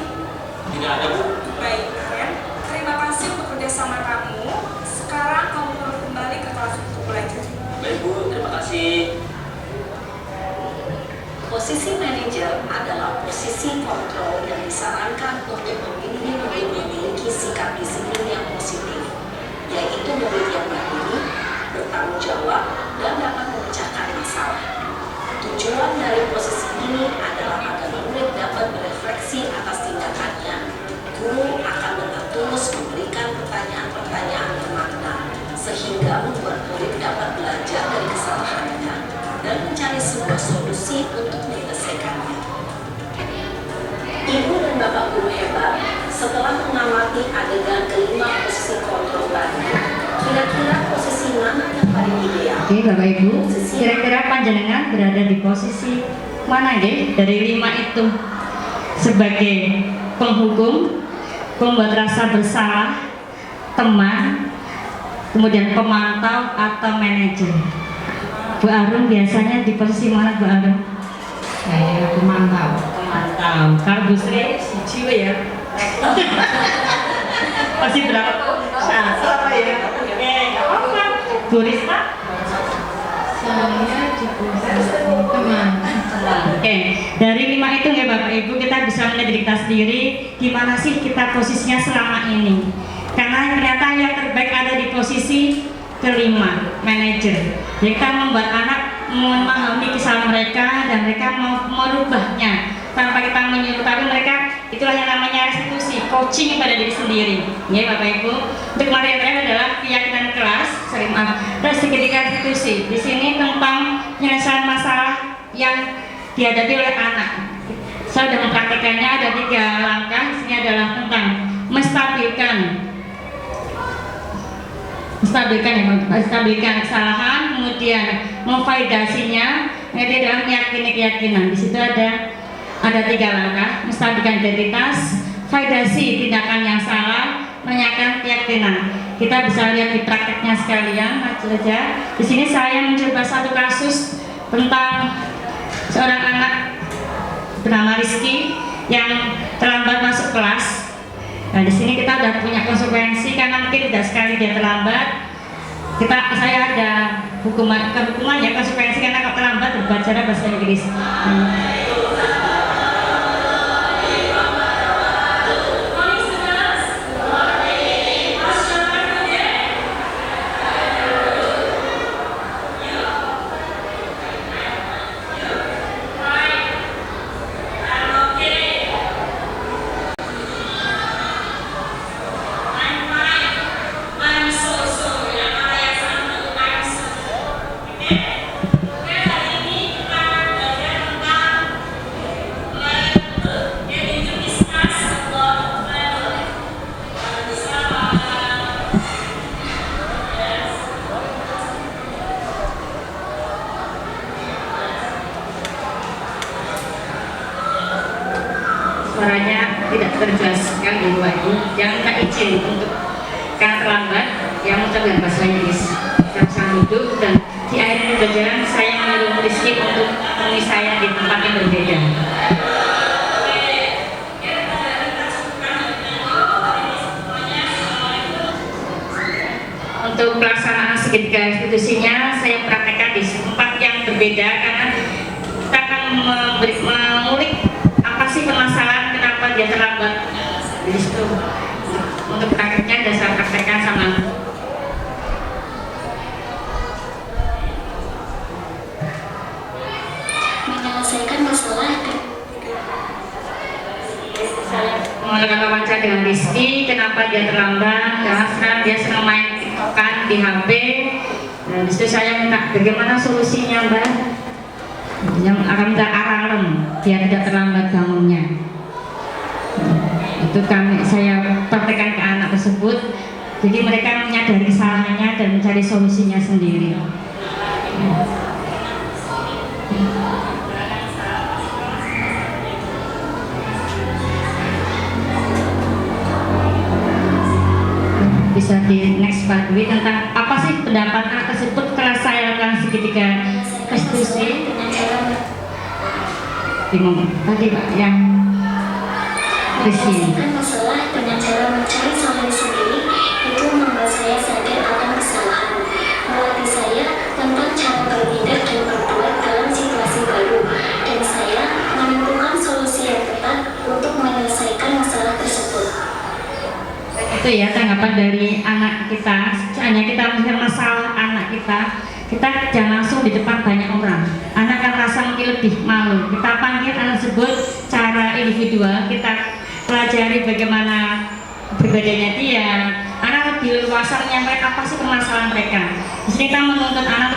E: Tidak ada, Bu.
G: Baik Naren, terima kasih untuk kerjasama kamu. Sekarang kamu perlu kembali ke kelas untuk belajar.
E: Baik, Bu. Terima kasih.
F: Posisi manajer adalah posisi kontrol yang disarankan untuk membimbing murid memiliki sikap disiplin yang positif, yaitu murid yang mandiri, bertanggung jawab, dan dapat memecahkan masalah. Tujuan dari posisi ini adalah agar murid dapat berefleksi atas tindakannya. Guru akan dengan tulus memberikan pertanyaan-pertanyaan bermakna, sehingga membuat murid dapat belajar dari kesalahannya dan mencari sebuah solusi untuk menyelesaikannya. Ibu dan Bapak guru hebat, setelah mengamati adegan kelima posisi kontrol bagi. Kira-kira posisi mana yang paling ideal?
B: Oke Bapak Ibu, kira-kira panjenengan berada di posisi mana deh dari 5 itu? Sebagai penghukum, pembuat rasa bersalah, teman, kemudian pemantau atau manajer. Bu Arum biasanya di posisi mana Bu Arum?
A: Saya pemantau.
B: Pemantau. Kalau Bu Sri siji ya. Masih berapa? Satu ya. Oke, nggak apa-apa. Bu Risma?
A: Saya di posisi teman.
B: Oke, dari 5 itu ya Bapak Ibu, kita bisa melihat diri kita sendiri gimana sih kita posisinya selama ini. Karena ternyata yang terbaik ada di posisi kelima, manajer. Jadi kita membuat anak memahami kisah mereka dan mereka mau merubahnya tanpa kita menyuruh, tapi mereka itulah yang namanya restitusi, coaching pada diri sendiri. Ya Bapak Ibu, untuk materi adalah keyakinan kelas, ketika restitusi. Di sini tentang penyelesaian masalah yang dihadapi oleh anak. Saya sudah mempraktekannya, ada 3 langkah. Di sini adalah tentang menstabilkan kesalahan, kemudian memvalidasinya, itu adalah meyakini keyakinan. Di situ ada 3 langkah: menstabilkan identitas, validasi tindakan yang salah, menyatakan keyakinan. Kita bisa lihat di prakteknya sekalian, aja. Di sini saya mencoba satu kasus tentang seorang anak bernama Rizky yang terlambat masuk kelas. Nah, di sini kita sudah punya konsekuensi karena mungkin tidak sekali dia terlambat. Saya ada hukuman ya, konsekuensi karena kalau terlambat berbicara bahasa Inggris. Suaranya tidak terjelaskan di luar itu, jangan minta izin untuk karena terlambat yang mengucapkan bahasa Inggris. Saya duduk dan di akhir pembelajaran saya menyuruh Rizky untuk menemui saya di tempat yang berbeda. Untuk pelaksanaan segitiga restitusinya saya praktekkan di tempat yang berbeda karena kita akan mengulik apa sih permasalahan kenapa dia terlambat. Di situ untuk prakteknya dan saya praktekkan sama
F: Menyelesaikan masalah.
B: saya melakukan wawancara dengan Rizky, kenapa dia terlambat, karena sekarang dia sedang main tiktokan di HP. Nah, disitu saya minta bagaimana solusinya Mbak, yang akan minta alarm biar tidak terlambat bangunnya. Itu saya praktekkan ke anak tersebut, jadi mereka menyadari kesalahannya dan mencari solusinya sendiri. Bisa di next part tentang apa sih pendapat anak tersebut kelas saya lakukan segitiga restitusi. Bingung tadi Pak yang
F: Menyelesaikan masalah dengan cara mencari solusi sendiri itu membuat saya sadar akan kesalahan, melatih saya tentang cara bertindak dan berbuat dalam situasi baru, dan saya menentukan solusi yang tepat untuk menyelesaikan masalah tersebut.
B: Itu ya tanggapan dari anak kita. Hanya kita melihat masalah anak kita jangan langsung di depan banyak orang. Anak akan rasa mungkin lebih malu. Kita panggil anak tersebut secara individual, kita pelajari bagaimana berbedanya dia. Anak lebih luasa menyampaikan apa sih permasalahan mereka. Di sini kita menuntut anak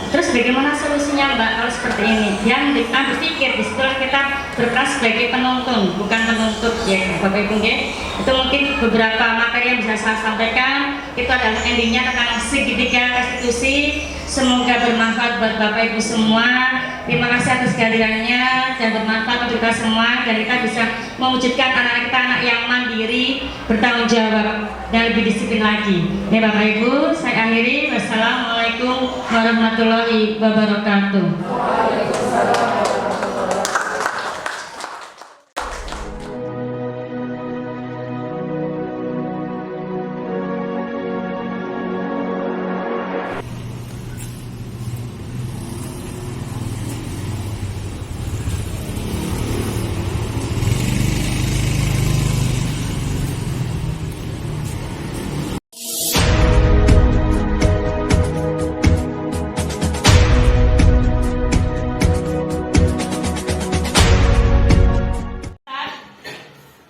B: Terus bagaimana solusinya Mbak kalau seperti ini? Yang berpikir disitulah kita berperan sebagai penonton, bukan penuntut ya Bapak Ibu ya. Itu mungkin beberapa materi yang bisa saya sampaikan. Itu adalah endingnya tentang segitiga restitusi. Semoga bermanfaat buat Bapak Ibu semua. Terima kasih atas kehadirannya dan bermanfaat untuk kita semua, dan kita bisa mewujudkan anak-anak kita anak yang mandiri, bertanggung jawab dan lebih disiplin lagi. Ya Bapak Ibu, saya akhiri. Wassalamualaikum warahmatullahi wabarakatuh.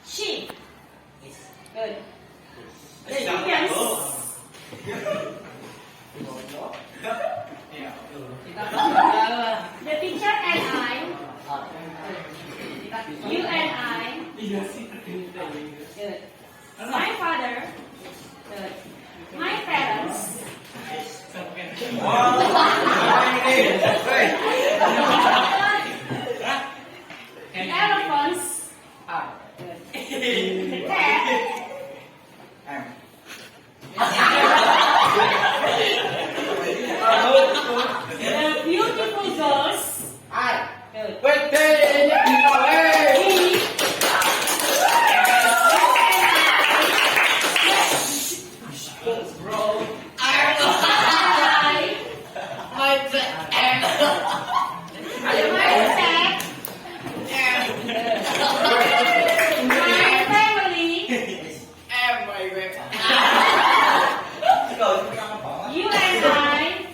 G: She. Good. Yes. The teacher and I. You and I. Good. My father. Good. My parents. Elephants. The cat. The beautiful girls. Good. My family. You and I.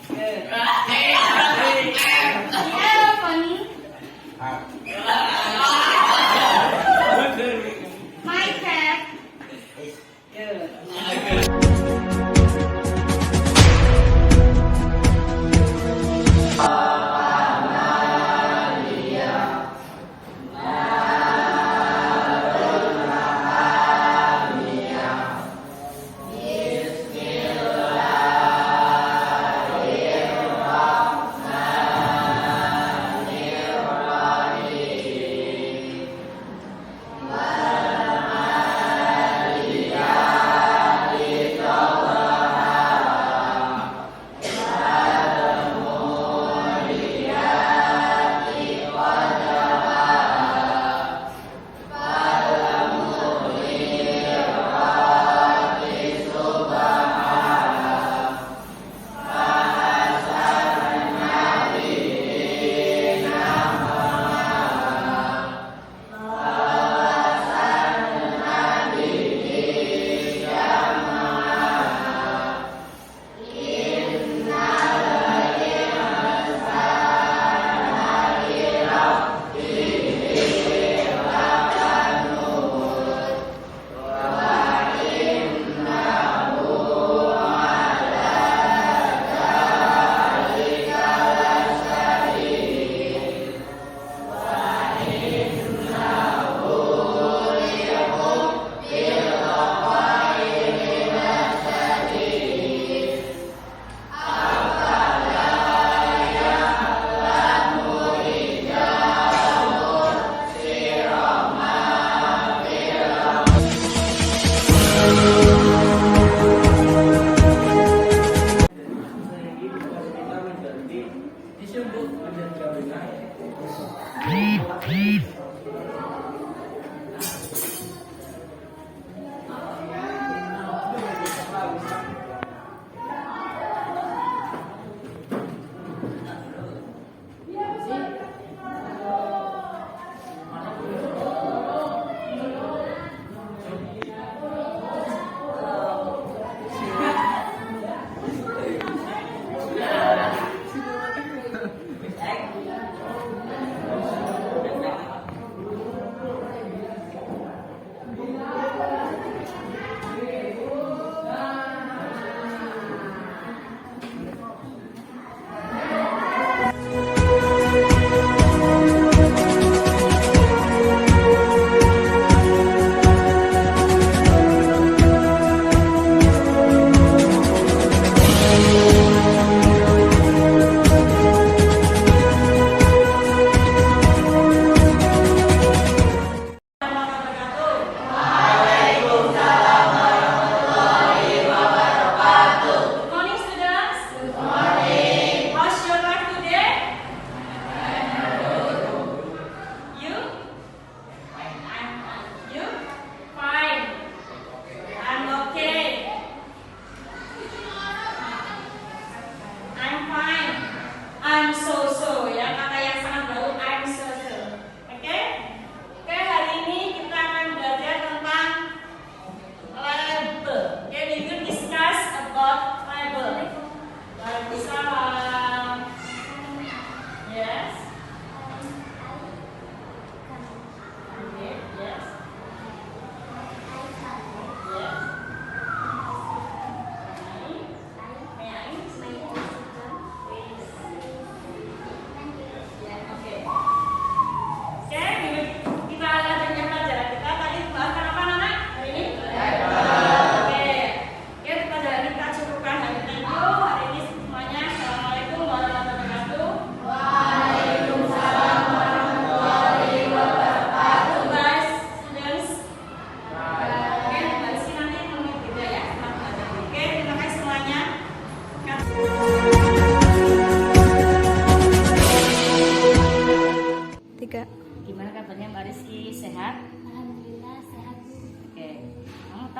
G: Good. The elephant. My cat. Good.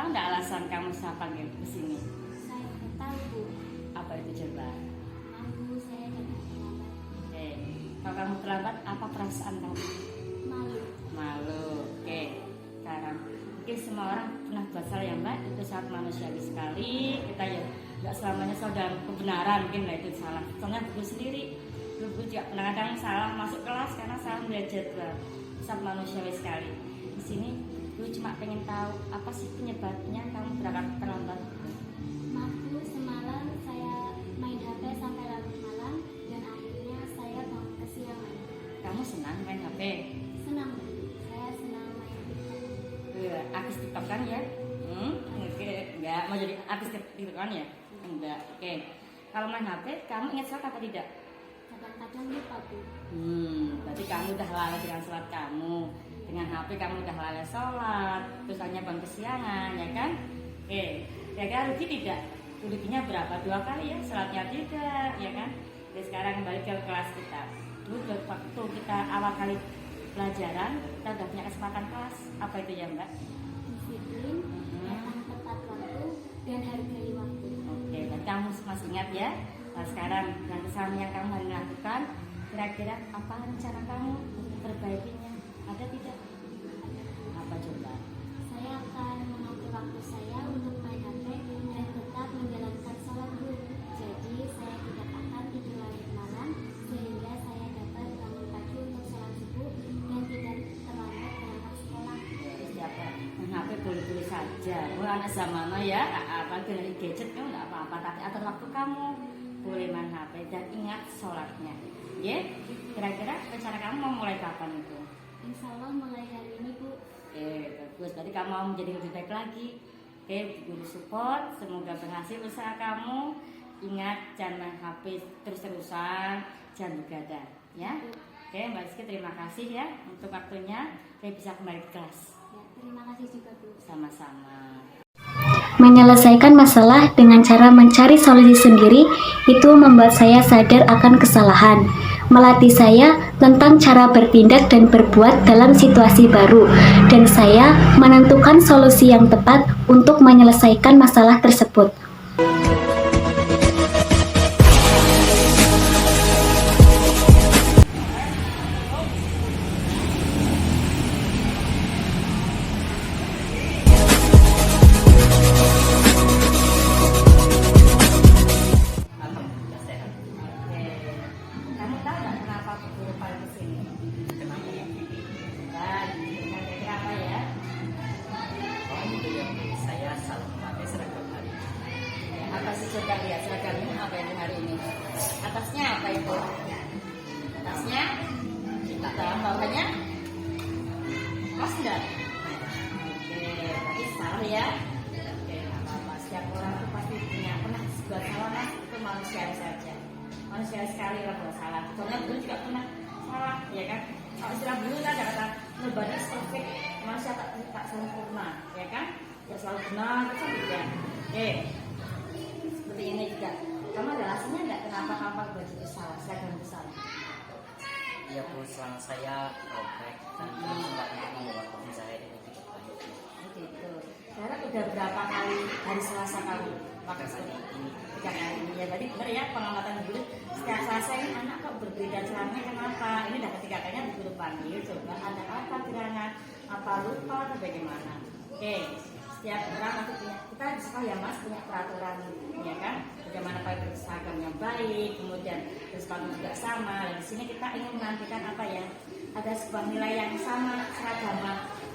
B: tahu nggak alasan kamu saya panggil ke sini?
H: Saya nggak tahu, Bu.
B: Apa itu coba?
H: Malu, saya datang terlambat.
B: Oke, kalau kamu terlambat, apa perasaan kamu?
H: Malu.
B: Malu. Oke, sekarang mungkin semua orang pernah buat salah ya Mbak, itu sangat manusiawi sekali. Kita ya nggak selamanya selalu dalam kebenaran, mungkin lah itu salah. Soalnya Bu sendiri, Bu juga kadang salah masuk kelas karena salah melihat jadwal. Sangat manusiawi sekali. Di sini Bu cuma pengen tahu apa sih penyebabnya kamu berangkat terlambat.
H: Maaf, Bu, semalam saya main HP sampai larut malam dan akhirnya saya bangun kesiangan.
B: Kamu senang main HP?
H: Senang, Bu. Saya senang main TikTok.
B: Artis TikTok kan ya? Enggak, mau jadi artis TikTok kan ya? Enggak, oke. Kalau main HP, kamu ingat sholat apa tidak?
H: Kadang-kadang lupa, Bu.
B: Berarti kamu udah lalai dengan sholat kamu. Dengan HP kamu udah lalai sholat, terus hanya bangun kesiangan, ya kan? Oke, kira-kira rugi tidak? Ruginya berapa? 2 kali ya, sholatnya tidak, ya kan? Jadi sekarang kembali ke kelas kita. Dulu waktu kita awal kali pelajaran, kita udah punya kesempatan kelas. Apa itu ya Mbak?
H: Disiplin, datang tepat waktu, dan hargai waktu.
B: Oke, dan kamu masih ingat ya? Nah sekarang dengan kesalahan yang kamu hari lakukan, kira-kira apa rencana kamu untuk perbaikinya? Ada tidak? Apa coba?
H: Saya akan mengatur waktu saya untuk main HP dan tetap menjalankan sholat, Bu. Jadi saya tidak akan tidur larut malam sehingga saya dapat bangun pagi untuk sholat subuh dan tidak terlambat berangkat sekolah.
B: Siapa? HP boleh-boleh saja. Anak zaman ya, apa dengan gadget kamu nggak apa-apa, tapi atur waktu kamu boleh main HP dan ingat sholatnya. Ya, kira-kira rencana kamu mau mulai kapan itu?
H: Insya Allah mulai hari ini, Bu.
B: Bagus. Berarti kamu mau menjadi lebih baik lagi. Guru support. Semoga berhasil usaha kamu. Ingat jangan main HP terus-terusan, jangan begadang, ya. Mbak Rizky terima kasih ya untuk waktunya. Saya bisa kembali ke kelas.
H: Ya, terima kasih juga, Bu.
B: Sama-sama.
H: Menyelesaikan masalah dengan cara mencari solusi sendiri itu membuat saya sadar akan kesalahan. Melatih saya tentang cara bertindak dan berbuat dalam situasi baru, dan saya menentukan solusi yang tepat untuk menyelesaikan masalah tersebut.
E: Alhamdulillah sehat.
B: Kamu tahu nggak kenapa guru paling kesini?
E: Kenapa ya?
B: Kira-kira apa ya?
E: Oh itu yang saya salah memakai seragam hari ini.
B: Apa sih coba lihat seragammu apa ini hari ini? Atasnya apa itu? Atasnya? Dalam bawahnya? Pas enggak? Oke, berarti salah ya. Oke, nggak apa-apa. Setiap orang itu pasti punya pernah buat salah, mas. Itu manusiawi saja. Manusiawi sekali lah buat salah. Soalnya dulu juga pernah salah, ya kan? Kalau istilah dulu kan ada kata nobody is perfect. Manusia tak sempurna, ya kan? Ya selalu benar, itu kan tidak. Oke, seperti ini juga. Kamu ada alasannya enggak kenapa kamu baju itu salah, seragam itu salah?
E: Iya Bu, selama saya robek dan tidak membawa kopi saya ini cukup banyak.
B: Gitu. Sekarang udah berapa kali hari Selasa kamu pakai
E: Hari ini
B: 3 kali ini ya. Tadi benar ya pengamatan dulu. Setiap Selasa ini anak kok berbeda celananya kenapa? Ini udah ketiga kalinya disuruh panggil. Coba ada apa gerangan? Apa lupa atau bagaimana? Oke. Setiap orang nanti punya, kita di sekolah ya mas punya peraturan, ya kan? Bagaimana pakai seragam yang baik, kemudian sepatu juga sama. Dan di sini kita ingin menantikan apa ya? Ada sebuah nilai yang sama seragam.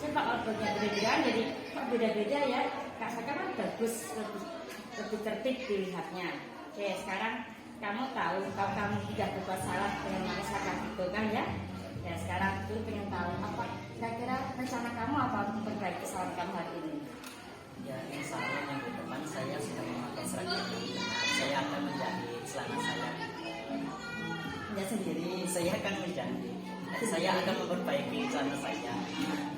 B: Coba kalau berbeda-beda jadi kok beda-beda ya? Kak Saka kan bagus, lebih tertib dilihatnya. Oke, sekarang kamu tahu kalau kamu tidak berbuat salah dengan memakai seragam itu kan ya? Ya sekarang dulu pengen tahu apa kira-kira rencana kamu apa untuk memperbaiki kesalahan kamu hari ini?
E: ya insya Allah minggu depan saya sudah memakai seragam yang benar. Saya akan menjahit celana saya.
B: Ya sendiri.
E: Saya akan menjahit. Saya akan memperbaiki celana saya.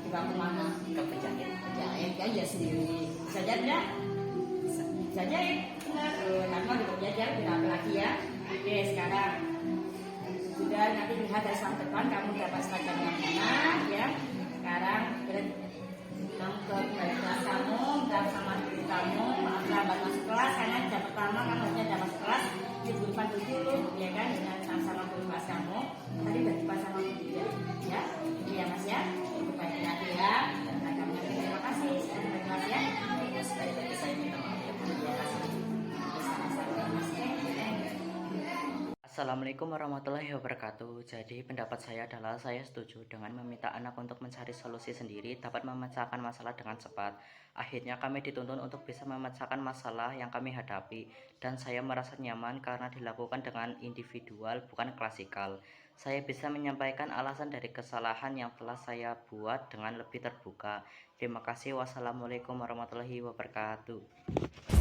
B: Di waktu mana?
E: Ke penjahit.
B: Jahit kan ya sendiri. Bisa jahit enggak? Bisa jahit. Benar. Nanti mau dipelajari dirapi lagi ya. Oke sekarang sudah nanti lihat dari samping depan kamu dapat seragam yang benar ya. Sekarang kamu ke kelas kamu dan dulu ya kan dengan sama guru kelas kamu. Tadi berjumpa sama dia ya. Ini ya Mas ya. Baik hati ya. Dan kami terima kasih sudah berkelas ya.
E: Saya minta maaf. Assalamualaikum warahmatullahi wabarakatuh. Jadi pendapat saya adalah saya setuju dengan meminta anak untuk mencari solusi sendiri dapat memecahkan masalah dengan cepat. Akhirnya kami dituntun untuk bisa memecahkan masalah yang kami hadapi, dan saya merasa nyaman karena dilakukan dengan individual bukan klasikal. Saya bisa menyampaikan alasan dari kesalahan yang telah saya buat dengan lebih terbuka. Terima kasih. Wassalamualaikum warahmatullahi wabarakatuh.